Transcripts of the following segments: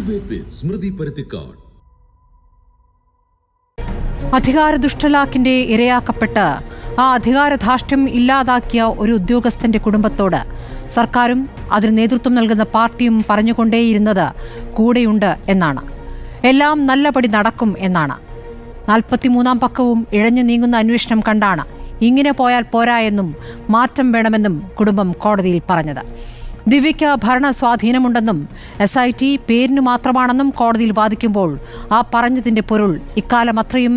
Debate വിത്ത് സ്മൃതി പരുത്തിക്കാട്. അധികാരദുഷ്ടലാക്കിന്റെ ഇരയാക്കപ്പെട്ട് ആ അധികാരധാർഷ്ട്യം ഇല്ലാതാക്കിയ ഒരു ഉദ്യോഗസ്ഥന്റെ കുടുംബത്തോട് സർക്കാരും അതിന് നേതൃത്വം നൽകുന്ന പാർട്ടിയും പറഞ്ഞുകൊണ്ടേയിരുന്നത് കൂടെയുണ്ട് എന്നാണ്. എല്ലാം നല്ലപടി നടക്കും എന്നാണ്. 43-ാം പക്കവും ഇഴഞ്ഞു നീങ്ങുന്ന അന്വേഷണം കണ്ടാണ് ഇങ്ങനെ പോയാൽ പോരാ എന്നും മാറ്റം വേണമെന്നും കുടുംബം കോടതിയിൽ പറഞ്ഞത്. ദിവ്യയ്ക്ക് ഭരണ സ്വാധീനമുണ്ടെന്നും SIT പേരിന് മാത്രമാണെന്നും കോടതിയിൽ വാദിക്കുമ്പോൾ ആ പറഞ്ഞതിന്റെ പൊരുൾ ഇക്കാലം അത്രയും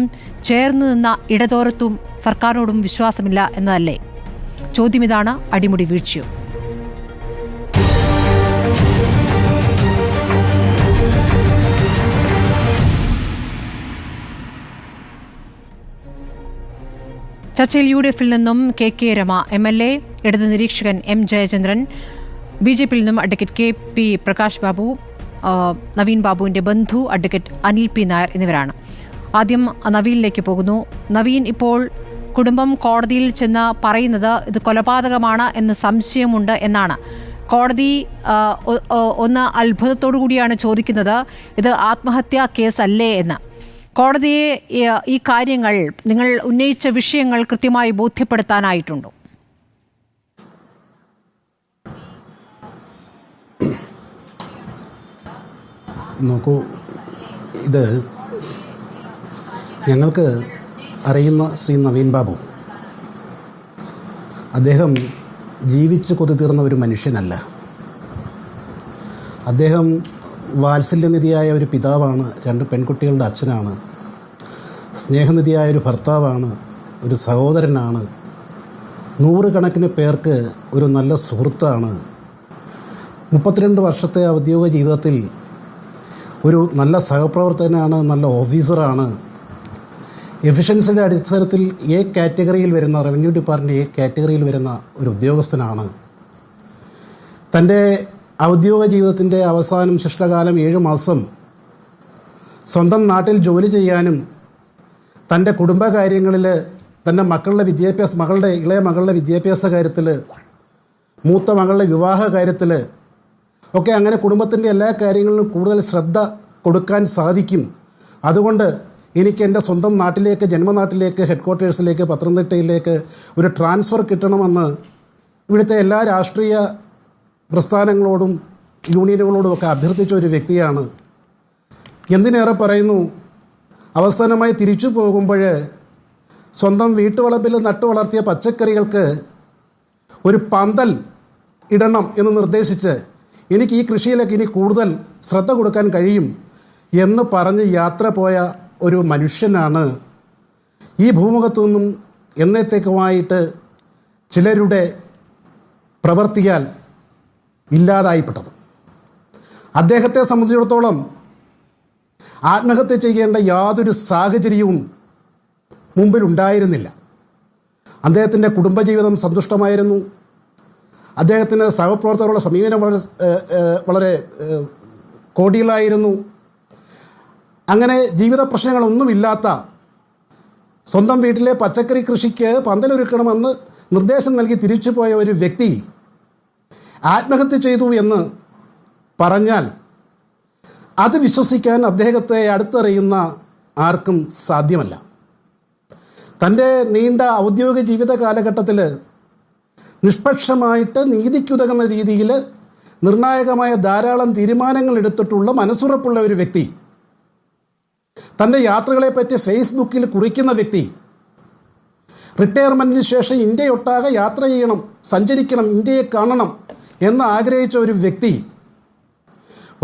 ചേർന്ന് നിന്ന ഇടതോരത്തും സർക്കാരിനോടും വിശ്വാസമില്ല എന്നതല്ലേ? ചോദ്യം ഇതാണ്. അടിമുടി വീഴ്ചയോ? ചർച്ചയിൽ UDF-ൽ നിന്നും KK രമ MLA, ഇടത് നിരീക്ഷകൻ M ജയചന്ദ്രൻ, BJP-യിൽ നിന്നും അഡ്വക്കേറ്റ് KP പ്രകാശ് ബാബു, നവീൻ ബാബുവിൻ്റെ ബന്ധു അഡ്വക്കേറ്റ് അനിൽ P നായർ എന്നിവരാണ്. ആദ്യം നവീനിലേക്ക് പോകുന്നു. നവീൻ, ഇപ്പോൾ കുടുംബം കോടതിയിൽ ചെന്ന് പറയുന്നത് ഇത് കൊലപാതകമാണ് എന്ന് സംശയമുണ്ട് എന്നാണ്. കോടതി ഒന്ന് അത്ഭുതത്തോടു കൂടിയാണ് ചോദിക്കുന്നത്, ഇത് ആത്മഹത്യാ കേസല്ലേ എന്ന്. കോടതിയെ ഈ കാര്യങ്ങൾ, നിങ്ങൾ ഉന്നയിച്ച വിഷയങ്ങൾ കൃത്യമായി ബോധ്യപ്പെടുത്താനായിട്ടുണ്ടോ? നോക്കൂ, ഇത് ഞങ്ങൾക്ക് അറിയുന്ന ശ്രീ നവീൻ ബാബു, അദ്ദേഹം ജീവിച്ച് കൊതിതീർന്ന ഒരു മനുഷ്യനല്ല. അദ്ദേഹം വാത്സല്യനിധിയായ ഒരു പിതാവാണ്, 2 പെൺകുട്ടികളുടെ അച്ഛനാണ്, സ്നേഹനിധിയായ ഒരു ഭർത്താവാണ്, ഒരു സഹോദരനാണ്, 100 കണക്കിന് പേർക്ക് ഒരു നല്ല സുഹൃത്താണ്. 32 വർഷത്തെ ഔദ്യോഗിക ജീവിതത്തിൽ ഒരു നല്ല സഹപ്രവർത്തകനാണ്, നല്ല ഓഫീസറാണ്. എഫിഷ്യൻസിയുടെ അടിസ്ഥാനത്തിൽ A കാറ്റഗറിയിൽ വരുന്ന, റവന്യൂ ഡിപ്പാർട്ട്മെൻറ്റ് A കാറ്റഗറിയിൽ വരുന്ന ഒരു ഉദ്യോഗസ്ഥനാണ്. തൻ്റെ ഔദ്യോഗിക ജീവിതത്തിൻ്റെ അവസാനം ശിഷ്ടകാലം 7 മാസം സ്വന്തം നാട്ടിൽ ജോലി ചെയ്യാനും തൻ്റെ കുടുംബകാര്യങ്ങളിൽ, തൻ്റെ ഇളയ മകളുടെ വിദ്യാഭ്യാസ കാര്യത്തിൽ, മൂത്ത മകളുടെ വിവാഹ കാര്യത്തിൽ ഒക്കെ അങ്ങനെ കുടുംബത്തിൻ്റെ എല്ലാ കാര്യങ്ങളിലും കൂടുതൽ ശ്രദ്ധ കൊടുക്കാൻ സാധിക്കും. അതുകൊണ്ട് എനിക്ക് എൻ്റെ സ്വന്തം നാട്ടിലേക്ക്, ജന്മനാട്ടിലേക്ക്, ഹെഡ്ക്വാർട്ടേഴ്സിലേക്ക്, പത്തനംതിട്ടയിലേക്ക് ഒരു ട്രാൻസ്ഫർ കിട്ടണമെന്ന് ഇവിടുത്തെ എല്ലാ രാഷ്ട്രീയ പ്രസ്ഥാനങ്ങളോടും യൂണിയനുകളോടും ഒക്കെ അഭ്യർത്ഥിച്ച ഒരു വ്യക്തിയാണ്. എന്തിനേറെ പറയുന്നു, അവസാനമായി തിരിച്ചു പോകുമ്പോൾ സ്വന്തം വീട്ടുവളപ്പിൽ നട്ടു വളർത്തിയ പച്ചക്കറികൾക്ക് ഒരു പന്തൽ ഇടണം എന്ന് നിർദ്ദേശിച്ച് എനിക്ക് ഈ കൃഷിയിലേക്ക് ഇനി കൂടുതൽ ശ്രദ്ധ കൊടുക്കാൻ കഴിയും എന്ന് പറഞ്ഞ് യാത്ര പോയ ഒരു മനുഷ്യനാണ് ഈ ഭൂമുഖത്തു നിന്നും എന്നത്തേക്കുമായിട്ട് ചിലരുടെ പ്രവർത്തിയാൽ ഇല്ലാതായിപ്പെട്ടത്. അദ്ദേഹത്തെ സംബന്ധിച്ചിടത്തോളം ആത്മഹത്യ ചെയ്യേണ്ട യാതൊരു സാഹചര്യവും മുമ്പിലുണ്ടായിരുന്നില്ല. അദ്ദേഹത്തിൻ്റെ കുടുംബജീവിതം സന്തുഷ്ടമായിരുന്നു. അദ്ദേഹത്തിന് സഹപ്രവർത്തകരുടെ സമീപനം വളരെ കോടികളായിരുന്നു. അങ്ങനെ ജീവിത പ്രശ്നങ്ങളൊന്നുമില്ലാത്ത, സ്വന്തം വീട്ടിലെ പച്ചക്കറി കൃഷിക്ക് പന്തലൊരുക്കണമെന്ന് നിർദ്ദേശം നൽകി തിരിച്ചു പോയ ഒരു വ്യക്തി ആത്മഹത്യ ചെയ്തു എന്ന് പറഞ്ഞാൽ അത് വിശ്വസിക്കാൻ അദ്ദേഹത്തെ അടുത്തറിയുന്ന ആർക്കും സാധ്യമല്ല. തൻ്റെ നീണ്ട ഔദ്യോഗിക ജീവിത കാലഘട്ടത്തിൽ നിഷ്പക്ഷമായിട്ട് നീതിക്കുതകുന്ന രീതിയിൽ നിർണായകമായ ധാരാളം തീരുമാനങ്ങൾ എടുത്തിട്ടുള്ള മനസ്സുറപ്പുള്ള ഒരു വ്യക്തി, തൻ്റെ യാത്രകളെപ്പറ്റി ഫേസ്ബുക്കിൽ കുറിക്കുന്ന വ്യക്തി, റിട്ടയർമെൻറ്റിന് ശേഷം ഇന്ത്യയൊട്ടാകെ യാത്ര ചെയ്യണം, സഞ്ചരിക്കണം, ഇന്ത്യയെ കാണണം എന്ന് ആഗ്രഹിച്ച ഒരു വ്യക്തി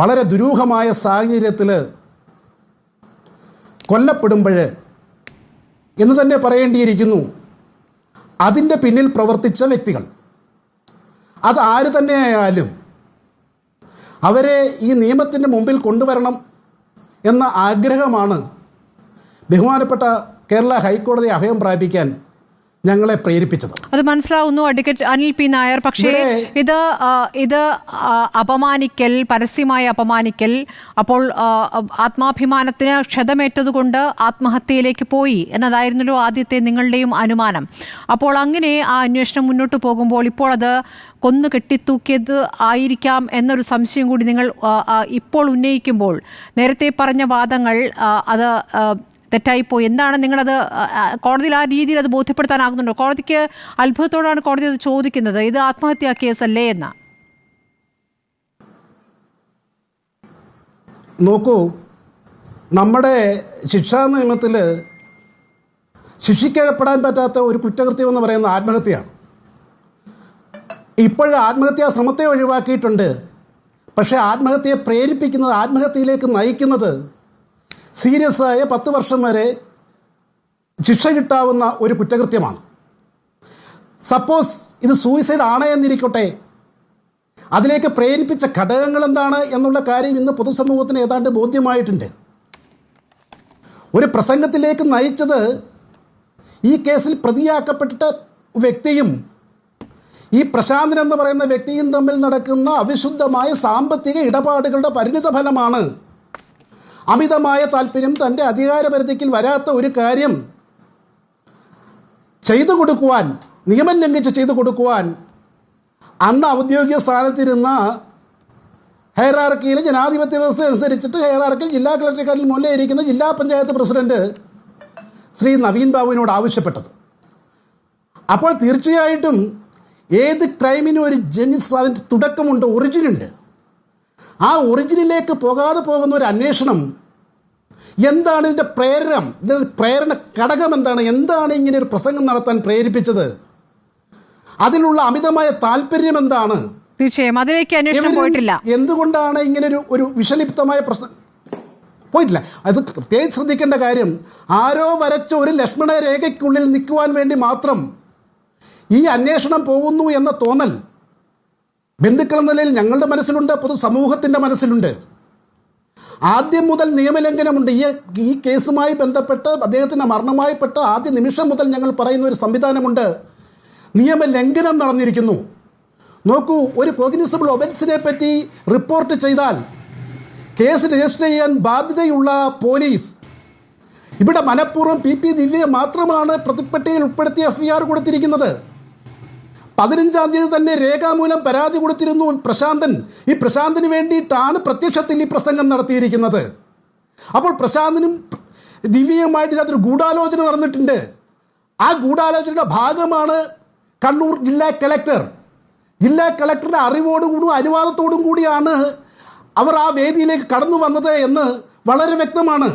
വളരെ ദുരൂഹമായ സാഹചര്യത്തിൽ കൊല്ലപ്പെടുമ്പോൾ എന്ന് തന്നെ പറയേണ്ടിയിരിക്കുന്നു. അതിൻ്റെ പിന്നിൽ പ്രവർത്തിച്ച വ്യക്തികൾ, അത് ആര് തന്നെയായാലും അവരെ ഈ നിയമത്തിൻ്റെ മുമ്പിൽ കൊണ്ടുവരണം എന്ന ആഗ്രഹമാണ് ബഹുമാനപ്പെട്ട കേരള ഹൈക്കോടതി അഭയം പ്രാപിക്കാൻ ഞങ്ങളെ പ്രേരിപ്പിച്ചത്. അത് മനസ്സിലാവുന്നു അഡ്വക്കേറ്റ് അനിൽ പി നായർ. പക്ഷേ ഇത് അപമാനിക്കൽ, പരസ്യമായ അപമാനിക്കൽ, അപ്പോൾ ആത്മാഭിമാനത്തിന് ക്ഷതമേറ്റതുകൊണ്ട് ആത്മഹത്യയിലേക്ക് പോയി എന്നതായിരുന്നല്ലോ ആദ്യത്തെ നിങ്ങളുടെയും അനുമാനം. അപ്പോൾ അങ്ങനെ ആ അന്വേഷണം മുന്നോട്ട് പോകുമ്പോൾ ഇപ്പോൾ അത് കൊന്നു കെട്ടിത്തൂക്കിയത് ആയിരിക്കാം എന്നൊരു സംശയം കൂടി നിങ്ങൾ ഇപ്പോൾ ഉന്നയിക്കുമ്പോൾ നേരത്തെ പറഞ്ഞ വാദങ്ങൾ അത് തെറ്റായിപ്പോയി. എന്താണ് നിങ്ങളത് കോടതിയിൽ ആ രീതിയിൽ അത് ബോധ്യപ്പെടുത്താനാകുന്നുണ്ടോ? കോടതിക്ക് അത്ഭുതത്തോടാണ് കോടതി അത് ചോദിക്കുന്നത്, ഇത് ആത്മഹത്യാ കേസല്ലേ എന്ന്. നോക്കൂ, നമ്മുടെ ശിക്ഷാ നിയമത്തിൽ ശിക്ഷിക്കപ്പെടാൻ പറ്റാത്ത ഒരു കുറ്റകൃത്യം എന്ന് പറയുന്നത് ആത്മഹത്യയാണ്. ഇപ്പോഴും ആത്മഹത്യാ ശ്രമത്തെ ഒഴിവാക്കിയിട്ടുണ്ട്. പക്ഷേ ആത്മഹത്യയെ പ്രേരിപ്പിക്കുന്നത്, ആത്മഹത്യയിലേക്ക് നയിക്കുന്നത് സീരിയസ് ആയ 10 വർഷം വരെ ശിക്ഷ കിട്ടാവുന്ന ഒരു കുറ്റകൃത്യമാണ്. സപ്പോസ് ഇത് സൂയിസൈഡ് ആണ് എന്നിരിക്കട്ടെ, അതിലേക്ക് പ്രേരിപ്പിച്ച ഘടകങ്ങൾ എന്താണ് എന്നുള്ള കാര്യം ഇന്ന് പൊതുസമൂഹത്തിന് ഏതാണ്ട് ബോധ്യമായിട്ടുണ്ട്. ഒരു പ്രസംഗത്തിലേക്ക് നയിച്ചത് ഈ കേസിൽ പ്രതിയാക്കപ്പെട്ട വ്യക്തിയും ഈ പ്രശാന്തൻ എന്ന് പറയുന്ന വ്യക്തിയും തമ്മിൽ നടക്കുന്ന അവിശുദ്ധമായ സാമ്പത്തിക ഇടപാടുകളുടെ പരിണിത ഫലമാണ്. അമിതമായ താല്പര്യം, തൻ്റെ അധികാരപരിധിയിൽ വരാത്ത ഒരു കാര്യം ചെയ്തു കൊടുക്കുവാൻ, നിയമം ലംഘിച്ച് ചെയ്തു കൊടുക്കുവാൻ അന്ന് ഔദ്യോഗിക സ്ഥാനത്തിരുന്ന ഹൈറാർക്കിയിൽ ജനാധിപത്യ വ്യവസ്ഥ അനുസരിച്ചിട്ട് ഹൈറാർക്കിൽ ജില്ലാ കളക്ടറേറ്റിൽ മുന്നിലിരിക്കുന്ന ജില്ലാ പഞ്ചായത്ത് പ്രസിഡന്റ് ശ്രീ നവീൻ ബാബുവിനോട് ആവശ്യപ്പെട്ടത്. അപ്പോൾ തീർച്ചയായിട്ടും ഏത് ക്രൈമിനും ഒരു ജനിസ്, അതിൻ്റെ തുടക്കമുണ്ട്, ഒറിജിനുണ്ട്. ആ ഒറിജിനിലേക്ക് പോകാതെ പോകുന്ന ഒരു അന്വേഷണം, എന്താണ് ഇതിൻ്റെ പ്രേരണ ഘടകം എന്താണ് ഇങ്ങനെ ഒരു പ്രസംഗം നടത്താൻ പ്രേരിപ്പിച്ചത്, അതിലുള്ള അമിതമായ താല്പര്യം എന്താണ്? തീർച്ചയായും അതിലേക്ക് അന്വേഷണം പോയിട്ടില്ല. എന്തുകൊണ്ടാണ് ഇങ്ങനെ ഒരു വിഷലിപ്തമായ പ്രസംഗം പോയിട്ടില്ല? അത് പ്രത്യേകിച്ച് ശ്രദ്ധിക്കേണ്ട കാര്യം, ആരോ വരച്ച ഒരു ലക്ഷ്മണ രേഖയ്ക്കുള്ളിൽ നിൽക്കുവാൻ വേണ്ടി മാത്രം ഈ അന്വേഷണം പോകുന്നു എന്ന തോന്നൽ ബന്ധുക്കൾ എന്ന നിലയിൽ ഞങ്ങളുടെ മനസ്സിലുണ്ട്, പൊതുസമൂഹത്തിൻ്റെ മനസ്സിലുണ്ട്. ആദ്യം മുതൽ നിയമലംഘനമുണ്ട്. ഈ കേസുമായി ബന്ധപ്പെട്ട് അദ്ദേഹത്തിൻ്റെ മരണമായിപ്പെട്ട ആദ്യ നിമിഷം മുതൽ ഞങ്ങൾ പറയുന്ന ഒരു സംവിധാനമുണ്ട്. നിയമലംഘനം നടന്നിരിക്കുന്നു. നോക്കൂ, ഒരു കോഗ്നിസബിൾ ഒഫൻസിനെ പറ്റി റിപ്പോർട്ട് ചെയ്താൽ കേസ് രജിസ്റ്റർ ചെയ്യാൻ ബാധ്യതയുള്ള പോലീസ് ഇവിടെ മനഃപൂർവ്വം PP ദിവ്യയെ മാത്രമാണ് പ്രതിപ്പട്ടികയിൽ ഉൾപ്പെടുത്തി FIR കൊടുത്തിരിക്കുന്നത്. 15-ാം തീയതി തന്നെ രേഖാമൂലം പരാതി കൊടുത്തിരുന്നു പ്രശാന്തൻ. ഈ പ്രശാന്തിന് വേണ്ടിയിട്ടാണ് പ്രത്യക്ഷത്തിൽ ഈ പ്രസംഗം നടത്തിയിരിക്കുന്നത്. അപ്പോൾ പ്രശാന്തനും ദിവ്യയുമായിട്ട് ഇതിനകത്തൊരു ഗൂഢാലോചന നടന്നിട്ടുണ്ട്. ആ ഗൂഢാലോചനയുടെ ഭാഗമാണ് കണ്ണൂർ ജില്ലാ കളക്ടർ. ജില്ലാ കളക്ടറുടെ അറിവോടുകൂടും അനുവാദത്തോടും കൂടിയാണ് അവർ ആ വേദിയിലേക്ക് കടന്നു വന്നത് എന്ന് വളരെ വ്യക്തമാണ്.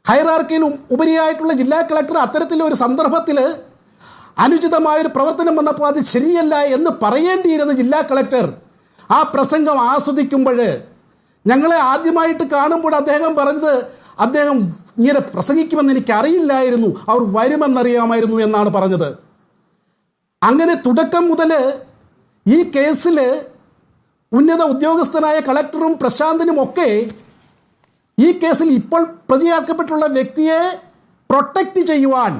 ഹൈറാർക്കിയിലും ഉപരിയായിട്ടുള്ള ജില്ലാ കളക്ടർ അത്തരത്തിലൊരു സന്ദർഭത്തിൽ അനുചിതമായൊരു പ്രവർത്തനം വന്നപ്പോൾ അത് ശരിയല്ല എന്ന് പറയേണ്ടിയിരുന്ന ജില്ലാ കളക്ടർ ആ പ്രസംഗം ആസ്വദിക്കുമ്പോൾ, ഞങ്ങളെ ആദ്യമായിട്ട് കാണുമ്പോൾ അദ്ദേഹം പറഞ്ഞത്, അദ്ദേഹം ഇങ്ങനെ പ്രസംഗിക്കുമെന്ന് എനിക്കറിയില്ലായിരുന്നു, അവർ വരുമെന്നറിയാമായിരുന്നു എന്നാണ് പറഞ്ഞത്. അങ്ങനെ തുടക്കം മുതൽ ഈ കേസിൽ ഉന്നത ഉദ്യോഗസ്ഥനായ കളക്ടറും പ്രശാന്തനും ഒക്കെ ഈ കേസിൽ ഇപ്പോൾ പ്രതിയാക്കപ്പെട്ടുള്ള വ്യക്തിയെ പ്രൊട്ടക്റ്റ് ചെയ്യുവാൻ,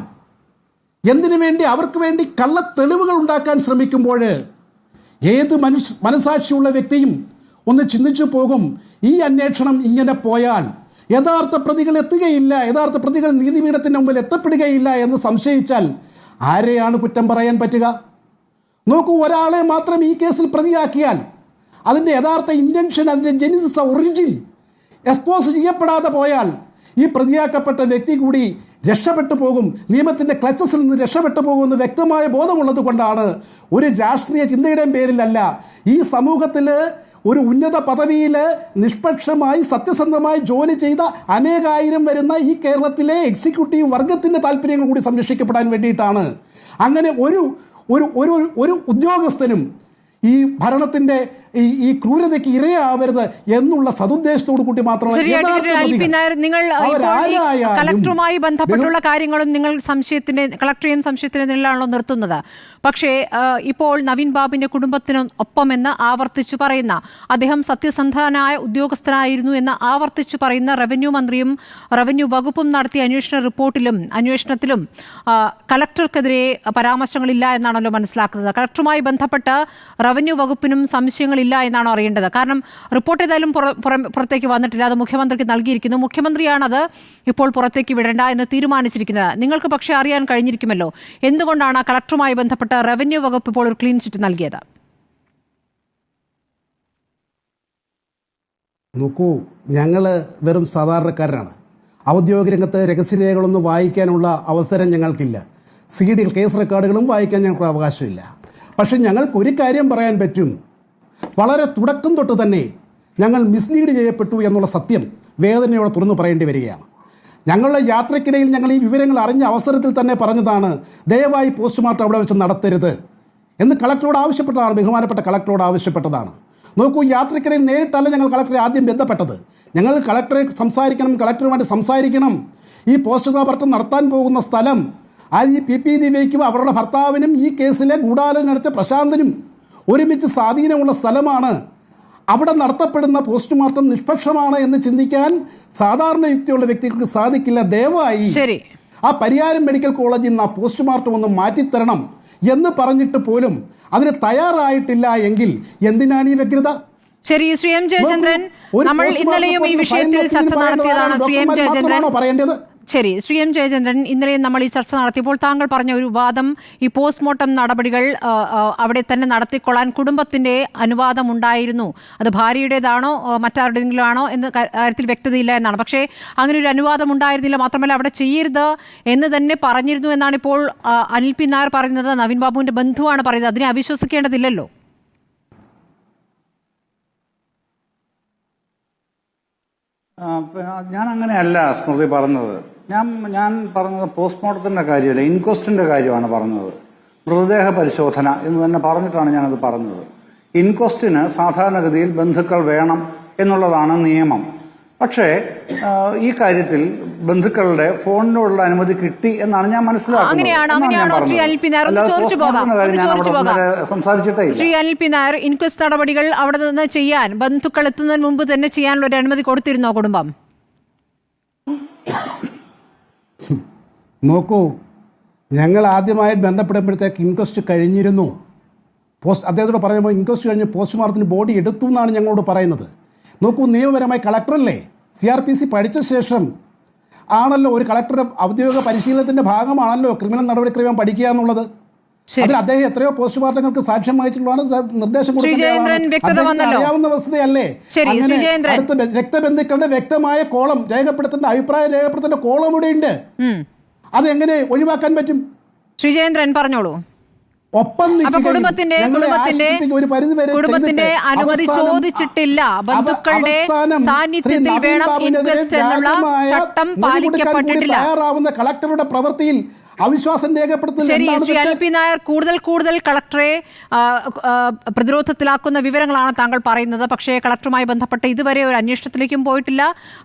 എന്തിനു വേണ്ടി, അവർക്ക് വേണ്ടി കള്ള തെളിവുകൾ ഉണ്ടാക്കാൻ ശ്രമിക്കുമ്പോൾ ഏത് മനസാക്ഷിയുള്ള വ്യക്തിയും ഒന്ന് ചിന്തിച്ചു പോകും, ഈ അന്വേഷണം ഇങ്ങനെ പോയാൽ യഥാർത്ഥ പ്രതികൾ എത്തുകയില്ല, യഥാർത്ഥ പ്രതികൾ നീതിപീഠത്തിൻ്റെ മുമ്പിൽ എത്തപ്പെടുകയില്ല എന്ന് സംശയിച്ചാൽ ആരെയാണ് കുറ്റം പറയാൻ പറ്റുക? നോക്കൂ, ഒരാളെ മാത്രം ഈ കേസിൽ പ്രതിയാക്കിയാൽ അതിൻ്റെ യഥാർത്ഥ ഇൻറ്റൻഷൻ, അതിൻ്റെ ജെനിസിസ്, ഒറിജിൻ എക്സ്പോസ് ചെയ്യപ്പെടാതെ പോയാൽ ഈ പ്രതിയാക്കപ്പെട്ട വ്യക്തി കൂടി രക്ഷപ്പെട്ടു പോകും, നിയമത്തിൻ്റെ ക്ലച്ചസിൽ നിന്ന് രക്ഷപ്പെട്ടു പോകുമെന്ന് വ്യക്തമായ ബോധമുള്ളത് കൊണ്ടാണ്, ഒരു രാഷ്ട്രീയ ചിന്തയുടെയും പേരിലല്ല, ഈ സമൂഹത്തിൽ ഒരു ഉന്നത പദവിയിൽ നിഷ്പക്ഷമായി സത്യസന്ധമായി ജോലി ചെയ്ത അനേകായിരം വരുന്ന ഈ കേരളത്തിലെ എക്സിക്യൂട്ടീവ് വർഗത്തിൻ്റെ താല്പര്യങ്ങൾ കൂടി സംരക്ഷിക്കപ്പെടാൻ വേണ്ടിയിട്ടാണ്. അങ്ങനെ ഒരു ഒരു ഒരു ഒരു ഉദ്യോഗസ്ഥനും ഈ ഭരണത്തിൻ്റെ ഈ ക്രൂരതയ്ക്ക് ഇരയാവരുത് എന്നുള്ള സതുദ്ദേശത്തോടു കൂടി മാത്രമാണ് നിങ്ങൾ കളക്ടറുമായി ബന്ധപ്പെട്ടുള്ള കാര്യങ്ങളും നിങ്ങൾ കളക്ടറെയും സംശയത്തിന് നിഴലാണല്ലോ നിർത്തുന്നത്. പക്ഷേ ഇപ്പോൾ നവീൻ ബാബുവിന്റെ കുടുംബത്തിനൊപ്പമെന്ന് ആവർത്തിച്ചു പറയുന്ന, അദ്ദേഹം സത്യസന്ധനായ ഉദ്യോഗസ്ഥനായിരുന്നു എന്ന് ആവർത്തിച്ചു പറയുന്ന റവന്യൂ മന്ത്രിയും റവന്യൂ വകുപ്പും നടത്തിയ അന്വേഷണത്തിലും കളക്ടർക്കെതിരെ പരാമർശങ്ങളില്ല എന്നാണല്ലോ മനസ്സിലാക്കുന്നത്. കളക്ടറുമായി ബന്ധപ്പെട്ട് റവന്യൂ വകുപ്പിനും സംശയങ്ങളില്ല എന്നാണോ അറിയേണ്ടത്? കാരണം റിപ്പോർട്ട് ഏതായാലും പുറത്തേക്ക് വന്നിട്ടില്ല, അത് മുഖ്യമന്ത്രിക്ക് നൽകിയിരിക്കുന്നു. മുഖ്യമന്ത്രിയാണത് ഇപ്പോൾ പുറത്തേക്ക് വിടേണ്ട എന്ന് തീരുമാനിച്ചിരിക്കുന്നത്. നിങ്ങൾക്ക് പക്ഷേ അറിയാൻ കഴിഞ്ഞിരിക്കുമല്ലോ എന്തുകൊണ്ടാണ് കളക്ടറുമായി ബന്ധപ്പെട്ട് റവന്യൂ വകുപ്പ് ഇപ്പോൾ ഒരു ക്ലീൻ ചിറ്റ് നൽകിയത്? നോക്കൂ, ഞങ്ങൾ വെറും സാധാരണക്കാരനാണ്. ഔദ്യോഗിക രംഗത്ത് രഹസ്യരേഖകളൊന്നും വായിക്കാനുള്ള അവസരം ഞങ്ങൾക്കില്ല. CD കേസ് റെക്കോർഡുകളും വായിക്കാൻ ഞങ്ങൾക്ക് അവകാശമില്ല. പക്ഷെ ഞങ്ങൾക്കൊരു കാര്യം പറയാൻ പറ്റും. വളരെ തുടക്കം തൊട്ട് തന്നെ ഞങ്ങൾ മിസ്ലീഡ് ചെയ്യപ്പെട്ടു എന്നുള്ള സത്യം വേദനയോടെ തുറന്നു പറയേണ്ടി വരികയാണ്. ഞങ്ങളുടെ യാത്രക്കിടയിൽ ഞങ്ങൾ ഈ വിവരങ്ങൾ അറിഞ്ഞ അവസരത്തിൽ തന്നെ പറഞ്ഞതാണ്, ദയവായി പോസ്റ്റ്മോർട്ടം അവിടെ വെച്ച് നടത്തരുത് എന്ന് കളക്ടറോട് ആവശ്യപ്പെട്ടതാണ്, ബഹുമാനപ്പെട്ട കളക്ടറോട് ആവശ്യപ്പെട്ടതാണ്. നോക്കൂ, യാത്രക്കിടയിൽ നേരിട്ടല്ല ഞങ്ങൾ കളക്ടറെ ആദ്യം ബന്ധപ്പെട്ടത്. ഞങ്ങൾ കളക്ടറുമായിട്ട് സംസാരിക്കണം. ഈ പോസ്റ്റ്മോർട്ടം നടത്താൻ പോകുന്ന സ്ഥലം അത് ഈ PP ദിവ്യയ്ക്കും അവരുടെ ഭർത്താവിനും ഈ കേസിലെ ഗൂഢാലോചന നടത്തിയ പ്രശാന്തനും ഒരുമിച്ച് സ്വാധീനമുള്ള സ്ഥലമാണ്. അവിടെ നടത്തപ്പെടുന്ന പോസ്റ്റ്മോർട്ടം നിഷ്പക്ഷമാണ് എന്ന് ചിന്തിക്കാൻ സാധാരണ യുക്തിയുള്ള വ്യക്തികൾക്ക് സാധിക്കില്ല. ദയവായി ആ പരിയാരം മെഡിക്കൽ കോളേജിൽ നിന്ന് ആ പോസ്റ്റ്മോർട്ടം ഒന്ന് മാറ്റിത്തരണം എന്ന് പറഞ്ഞിട്ട് പോലും അതിന് തയ്യാറായിട്ടില്ല എങ്കിൽ എന്തിനാണ് ഈ വ്യഗ്രത? ശരി, ശ്രീ എം ജയചന്ദ്രൻ, നമ്മൾ ഇന്നലെയും ഈ വിഷയത്തിൽ ചർച്ച നടത്തിയതാണ്. ശ്രീ എം ജയചന്ദ്രൻ പറയേണ്ടത് ശരി, ശ്രീ എം ജയചന്ദ്രൻ, ഇന്നലെയും നമ്മൾ ഈ ചർച്ച നടത്തിയപ്പോൾ താങ്കൾ പറഞ്ഞ ഒരു വാദം, ഈ പോസ്റ്റ്മോർട്ടം നടപടികൾ അവിടെ തന്നെ നടത്തിക്കൊള്ളാൻ കുടുംബത്തിന്റെ അനുവാദം ഉണ്ടായിരുന്നു. അത് ഭാര്യയുടേതാണോ മറ്റാരുടെയെങ്കിലും ആണോ എന്ന കാര്യത്തിൽ വ്യക്തതയില്ല എന്നാണ്. പക്ഷേ അങ്ങനെ ഒരു അനുവാദം ഉണ്ടായിരുന്നില്ല. മാത്രമല്ല അവിടെ ചെയ്യരുത് എന്ന് തന്നെ പറഞ്ഞിരുന്നു എന്നാണ് ഇപ്പോൾ അനിൽ പി നായർ പറയുന്നത്. നവീൻ ബാബുവിന്റെ ബന്ധുവാണ് പറയുന്നത്. അതിനെ അവിശ്വസിക്കേണ്ടതില്ലല്ലോ. ഞാൻ അങ്ങനെയല്ല സ്മൃതി പറഞ്ഞത്. ഞാൻ പറഞ്ഞത് പോസ്റ്റ്മോർട്ടത്തിൻ്റെ കാര്യമല്ല, ഇൻക്വസ്റ്റിൻ്റെ കാര്യമാണ് പറഞ്ഞത്. മൃതദേഹ പരിശോധന എന്ന് തന്നെ പറഞ്ഞിട്ടാണ് ഞാനത് പറഞ്ഞത്. ഇൻക്വസ്റ്റിന് സാധാരണഗതിയിൽ ബന്ധുക്കൾ വേണം എന്നുള്ളതാണ് നിയമം. പക്ഷേ ഈ കാര്യത്തിൽ ബന്ധുക്കളുടെ ഫോണിനുള്ള അനുമതി കിട്ടി എന്നാണ് ഞാൻ സംസാരിച്ചിട്ടേ. ശ്രീ അനിൽ പി നായർ, ഇൻക്വസ്റ്റ് നടപടികൾ അവിടെ നിന്ന് ചെയ്യാൻ ബന്ധുക്കൾ എത്തുന്നതിന് മുമ്പ് തന്നെ ചെയ്യാനുള്ള ഒരു അനുമതി കൊടുത്തിരുന്നോ കുടുംബം? നോക്കൂ, ഞങ്ങൾ ആദ്യമായിട്ട് ബന്ധപ്പെടുമ്പോഴത്തേക്ക് ഇൻക്വസ്റ്റ് കഴിഞ്ഞിരുന്നു. അദ്ദേഹത്തോട് പറയുമ്പോൾ ഇൻക്വസ്റ്റ് കഴിഞ്ഞ് പോസ്റ്റ്മോർട്ടത്തിന് ബോഡി എടുത്തു എന്നാണ് ഞങ്ങളോട് പറയുന്നത്. നോക്കൂ, നിയമപരമായി കളക്ടറല്ലേ CRPC പഠിച്ച ശേഷം ആണല്ലോ, ഒരു കളക്ടറുടെ ഔദ്യോഗിക പരിശീലനത്തിന്റെ ഭാഗമാണല്ലോ ക്രിമിനൽ നടപടിക്രമം പഠിക്കുക എന്നുള്ളത്. അതിൽ അദ്ദേഹം എത്രയോ പോസ്റ്റ്മോർട്ടങ്ങൾക്ക് സാക്ഷ്യം വഹിച്ചിട്ടുള്ളതാണ്, നിർദ്ദേശം അറിയാവുന്ന വസ്തുതയല്ലേ. അടുത്ത രക്തബന്ധുക്കളുടെ വ്യക്തമായ കോളം രേഖപ്പെടുത്തേണ്ട, അഭിപ്രായം രേഖപ്പെടുത്തേണ്ട കോളം ഇവിടെ ഉണ്ട്. അതെങ്ങനെ ഒഴിവാക്കാൻ പറ്റും? ശ്രീജേന്ദ്രൻ പറഞ്ഞോളൂ. ഒപ്പം കുടുംബത്തിന്റെ അനുമതി ചോദിച്ചിട്ടില്ല. ബന്ധുക്കളുടെ സാന്നിധ്യത്തിൽ വേണം ഇൻക്വസ്റ്റ് എന്നുള്ള ചട്ടം പാലിക്കപ്പെട്ടിട്ടില്ല. തയ്യാറാവുന്ന കളക്ടറുടെ പ്രവൃത്തിയിൽ അവിശ്വാസം രേഖപ്പെടുത്തുന്നു. ശരി, ശ്രീ അനിൽ പി നായർ, കൂടുതൽ കളക്ടറെ പ്രതിരോധത്തിലാക്കുന്ന വിവരങ്ങളാണ് താങ്കൾ പറയുന്നത്. പക്ഷേ കളക്ടറുമായി ബന്ധപ്പെട്ട് ഇതുവരെ ഒരു അന്വേഷണത്തിലേക്കും പോയിട്ടില്ല.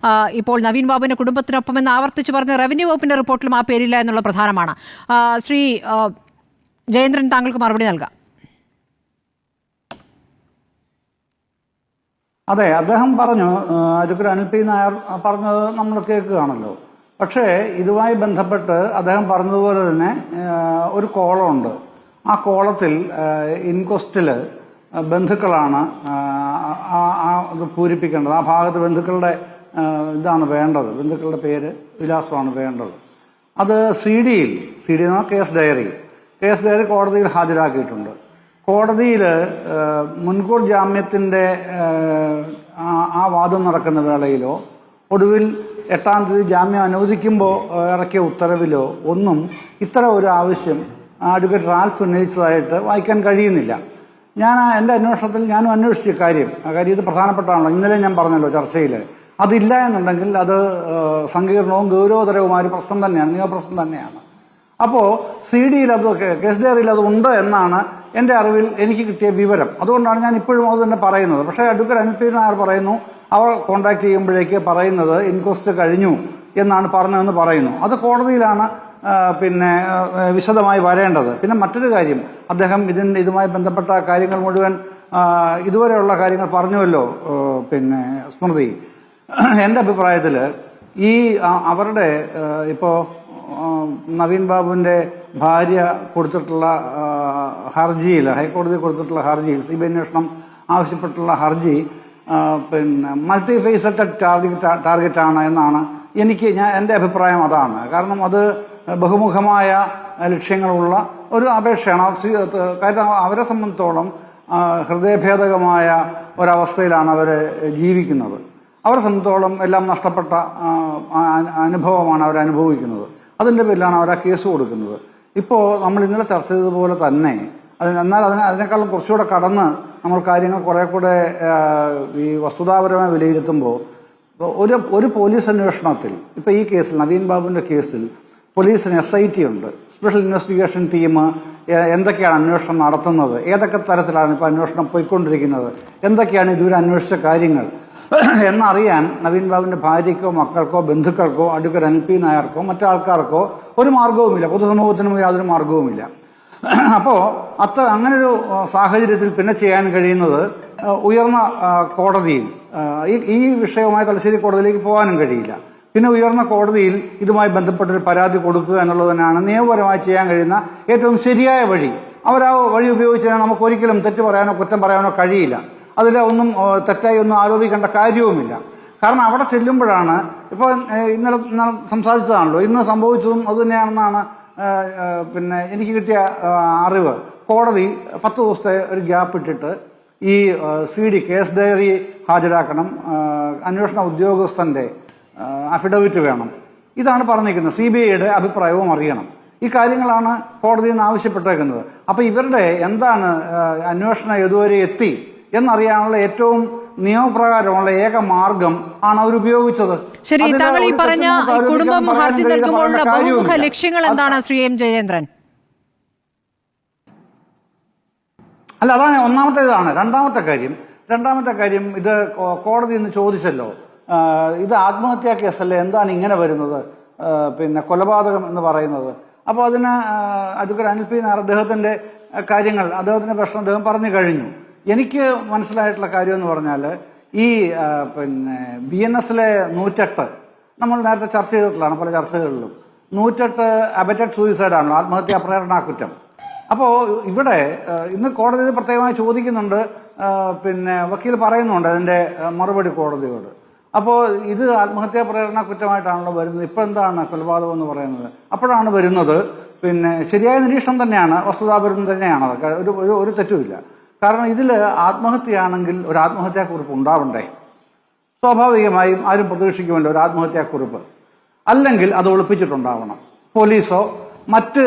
ഇപ്പോൾ നവീൻ ബാബുവിന്റെ കുടുംബത്തിനൊപ്പം എന്ന് ആവർത്തിച്ച് പറഞ്ഞ റവന്യൂ വകുപ്പിന്റെ റിപ്പോർട്ടിലും ആ പേരില്ല എന്നുള്ള പ്രധാനമാണ്. ശ്രീ ജയേന്ദ്രൻ, താങ്കൾക്ക് മറുപടി നൽകാം. അതെ, അദ്ദേഹം പറഞ്ഞു, അഡ്വക്കേറ്റ് അനിൽ പി നായർ പറഞ്ഞത് നമ്മൾ കേൾക്കുകയാണല്ലോ. പക്ഷേ ഇതുമായി ബന്ധപ്പെട്ട് അദ്ദേഹം പറഞ്ഞതുപോലെ തന്നെ ഒരു കോളമുണ്ട്. ആ കോളത്തിൽ ഇൻക്വസ്റ്റിൽ ബന്ധുക്കളാണ് ഇത് പൂരിപ്പിക്കേണ്ടത്. ആ ഭാഗത്ത് ബന്ധുക്കളുടെ ഇതാണ് വേണ്ടത്, ബന്ധുക്കളുടെ പേര് വിലാസമാണ് വേണ്ടത്. അത് CD എന്ന കേസ് ഡയറി കോടതിയിൽ ഹാജരാക്കിയിട്ടുണ്ട്. കോടതിയിൽ മുൻകൂർ ജാമ്യത്തിൻ്റെ ആ വാദം നടക്കുന്ന വേളയിലോ ഒടുവിൽ 8-ാം തീയതി ജാമ്യം അനുവദിക്കുമ്പോൾ ഇറക്കിയ ഉത്തരവിലോ ഒന്നും ഇത്തരം ഒരു ആവശ്യം അഡ്വക്കേറ്റ് റാൽഫ് ഉന്നയിച്ചതായിട്ട് വായിക്കാൻ കഴിയുന്നില്ല. എൻ്റെ അന്വേഷണത്തിൽ ഞാനും അന്വേഷിച്ച കാര്യം ഇത് പ്രധാനപ്പെട്ടാണല്ലോ. ഇന്നലെ ഞാൻ പറഞ്ഞല്ലോ ചർച്ചയിൽ, അതില്ല എന്നുണ്ടെങ്കിൽ അത് സങ്കീർണവും ഗൗരവതരവുമായ ഒരു പ്രശ്നം തന്നെയാണ്, നിയമപ്രശ്നം തന്നെയാണ്. അപ്പോൾ CD-യിൽ അത് കേസ് ഡയറിയിൽ അത് ഉണ്ട് എന്നാണ് എൻ്റെ അറിവിൽ എനിക്ക് കിട്ടിയ വിവരം. അതുകൊണ്ടാണ് ഞാൻ ഇപ്പോഴും അത് തന്നെ പറയുന്നത്. പക്ഷേ അഡ്വക്കേറ്റ് അനിൽ പി നായർ പറയുന്നു, അവർ കോൺടാക്ട് ചെയ്യുമ്പോഴേക്ക് പറയുന്നത് ഇൻക്വസ്റ്റ് കഴിഞ്ഞു എന്നാണ് പറഞ്ഞതെന്ന് പറയുന്നു. അത് കോടതിയിലാണ് വിശദമായി വരേണ്ടത്. പിന്നെ മറ്റൊരു കാര്യം, അദ്ദേഹം ഇതുമായി ബന്ധപ്പെട്ട കാര്യങ്ങൾ മുഴുവൻ ഇതുവരെയുള്ള കാര്യങ്ങൾ പറഞ്ഞുവല്ലോ സ്മൃതി. എൻ്റെ അഭിപ്രായത്തിൽ ഈ അവരുടെ ഇപ്പോൾ നവീൻ ബാബുവിൻ്റെ ഭാര്യ കൊടുത്തിട്ടുള്ള ഹർജിയിൽ, ഹൈക്കോടതി കൊടുത്തിട്ടുള്ള ഹർജിയിൽ, CBI അന്വേഷണം ആവശ്യപ്പെട്ടുള്ള ഹർജി മൾട്ടി ഫേസറ്റഡ് ടാർഗറ്റാണ് എന്നാണ് എൻ്റെ അഭിപ്രായം. അതാണ് കാരണം അത് ബഹുമുഖമായ ലക്ഷ്യങ്ങളുള്ള ഒരു അപേക്ഷയാണ്. കാരണം അവരെ സംബന്ധിച്ചോളം ഹൃദയഭേദകമായ ഒരവസ്ഥയിലാണ് അവർ ജീവിക്കുന്നത്. അവരെ സംബന്ധിച്ചോളം എല്ലാം നഷ്ടപ്പെട്ട അനുഭവമാണ് അവർ അനുഭവിക്കുന്നത്. അതിൻ്റെ പേരിലാണ് അവർ ആ കേസ് കൊടുക്കുന്നത്. ഇപ്പോൾ നമ്മൾ ഇന്നലെ ചർച്ച ചെയ്തതുപോലെ തന്നെ എന്നാൽ അതിനേക്കാളും കുറച്ചുകൂടെ കടന്ന് നമ്മൾ കാര്യങ്ങൾ കുറെ കൂടെ ഈ വസ്തുതാപരമായി വിലയിരുത്തുമ്പോൾ ഒരു പോലീസ് അന്വേഷണത്തിൽ ഇപ്പോൾ ഈ കേസിൽ, നവീൻ ബാബുവിൻ്റെ കേസിൽ പോലീസിന് SIT ഉണ്ട്, സ്പെഷ്യൽ ഇൻവെസ്റ്റിഗേഷൻ ടീം എന്തൊക്കെയാണ് അന്വേഷണം നടത്തുന്നത്, ഏതൊക്കെ തരത്തിലാണ് ഇപ്പോൾ അന്വേഷണം പോയിക്കൊണ്ടിരിക്കുന്നത്, എന്തൊക്കെയാണ് ഇതുവരെ അന്വേഷിച്ച കാര്യങ്ങൾ എന്നറിയാൻ നവീൻ ബാബുവിൻ്റെ ഭാര്യയ്ക്കോ മക്കൾക്കോ ബന്ധുക്കൾക്കോ അഡ്വക്കേറ്റ് അനിൽ പി നായർക്കോ മറ്റാൾക്കാർക്കോ ഒരു മാർഗവുമില്ല, പൊതുസമൂഹത്തിനും യാതൊരു മാർഗവുമില്ല. അപ്പോൾ അങ്ങനൊരു സാഹചര്യത്തിൽ പിന്നെ ചെയ്യാൻ കഴിയുന്നത് ഉയർന്ന കോടതിയിൽ, ഈ വിഷയവുമായി തലശ്ശേരി കോടതിയിലേക്ക് പോകാനും കഴിയില്ല. പിന്നെ ഉയർന്ന കോടതിയിൽ ഇതുമായി ബന്ധപ്പെട്ടൊരു പരാതി കൊടുക്കുക എന്നുള്ളത് തന്നെയാണ് നിയമപരമായി ചെയ്യാൻ കഴിയുന്ന ഏറ്റവും ശരിയായ വഴി. അവർ ആ വഴി ഉപയോഗിച്ചാൽ നമുക്ക് ഒരിക്കലും തെറ്റ് പറയാനോ കുറ്റം പറയാനോ കഴിയില്ല. അതിൽ ഒന്നും തെറ്റായി ഒന്നും ആരോപിക്കേണ്ട കാര്യവുമില്ല. കാരണം അവിടെ ചെല്ലുമ്പോഴാണ്, ഇപ്പോൾ ഇന്നലെ സംസാരിച്ചതാണല്ലോ, ഇന്ന് സംഭവിച്ചതും അതുതന്നെയാണെന്നാണ് എനിക്ക് കിട്ടിയ അറിവ്. കോടതി 10 ദിവസത്തെ ഒരു ഗ്യാപ്പ് ഇട്ടിട്ട് ഈ CD കേസ് ഡയറി ഹാജരാക്കണം, അന്വേഷണ ഉദ്യോഗസ്ഥന്റെ അഫിഡവിറ്റ് വേണം, ഇതാണ് പറഞ്ഞിരിക്കുന്നത്. CBIയുടെ അഭിപ്രായവും അറിയണം. ഈ കാര്യങ്ങളാണ് കോടതിയിൽ നിന്ന് ആവശ്യപ്പെട്ടേക്കുന്നത്. അപ്പോൾ ഇവരുടെ എന്താണ് അന്വേഷണം ഇതുവരെ എത്തി എന്നറിയാനുള്ള ഏറ്റവും നിയമപ്രകാരമുള്ള ഏക മാർഗം ആണ് അവർ ഉപയോഗിച്ചത്. ശരി, താങ്കൾ ഈ പറഞ്ഞ കുടുംബം ഹർജി നൽകുമ്പോഴുള്ള ബഹുമുഖ ലക്ഷ്യങ്ങൾ എന്താണ് ശ്രീ M. ജയചന്ദ്രൻ? അല്ല, അതാണ് ഒന്നാമത്തേതാണ്. രണ്ടാമത്തെ കാര്യം ഇത് കോടതി ഇന്ന് ചോദിച്ചല്ലോ, ഇത് ആത്മഹത്യാ കേസല്ലേ, എന്താണ് ഇങ്ങനെ വരുന്നത്, കൊലപാതകം എന്ന് പറയുന്നത്. അപ്പോൾ അതിന് അഡ്വക്കേറ്റ് അനിൽ പി നായർ അദ്ദേഹത്തിന്റെ കാര്യങ്ങൾ, അദ്ദേഹത്തിന്റെ പ്രശ്നം അദ്ദേഹം പറഞ്ഞു കഴിഞ്ഞു. എനിക്ക് മനസ്സിലായിട്ടുള്ള കാര്യം എന്ന് പറഞ്ഞാൽ ഈ BNSലെ 108 നമ്മൾ നേരത്തെ ചർച്ച ചെയ്തിട്ടുള്ളതാണ് പല ചർച്ചകളിലും. 108 അബറ്റഡ് സൂയിസൈഡാണല്ലോ, ആത്മഹത്യാ പ്രേരണാ കുറ്റം. അപ്പോൾ ഇവിടെ ഇന്ന് കോടതി പ്രത്യേകമായി ചോദിക്കുന്നുണ്ട്, വക്കീൽ പറയുന്നുണ്ട് അതിന്റെ മറുപടി കോടതിയോട്. അപ്പോൾ ഇത് ആത്മഹത്യാ പ്രേരണാ കുറ്റമായിട്ടാണല്ലോ വരുന്നത്, ഇപ്പോൾ എന്താണ് കൊലപാതകം എന്ന് പറയുന്നത്? അപ്പോഴാണ് വരുന്നത് ശരിയായ നിരീക്ഷണം തന്നെയാണ്, വസ്തുതാപരം തന്നെയാണ്, ഒരു തെറ്റുമില്ല. കാരണം ഇതിൽ ആത്മഹത്യയാണെങ്കിൽ ഒരു ആത്മഹത്യാക്കുറിപ്പ് ഉണ്ടാവണ്ടേ? സ്വാഭാവികമായും ആരും പ്രതീക്ഷിക്കുമല്ലോ ഒരു ആത്മഹത്യാക്കുറിപ്പ്. അല്ലെങ്കിൽ അത് ഒളിപ്പിച്ചിട്ടുണ്ടാവണം, പോലീസോ മറ്റ്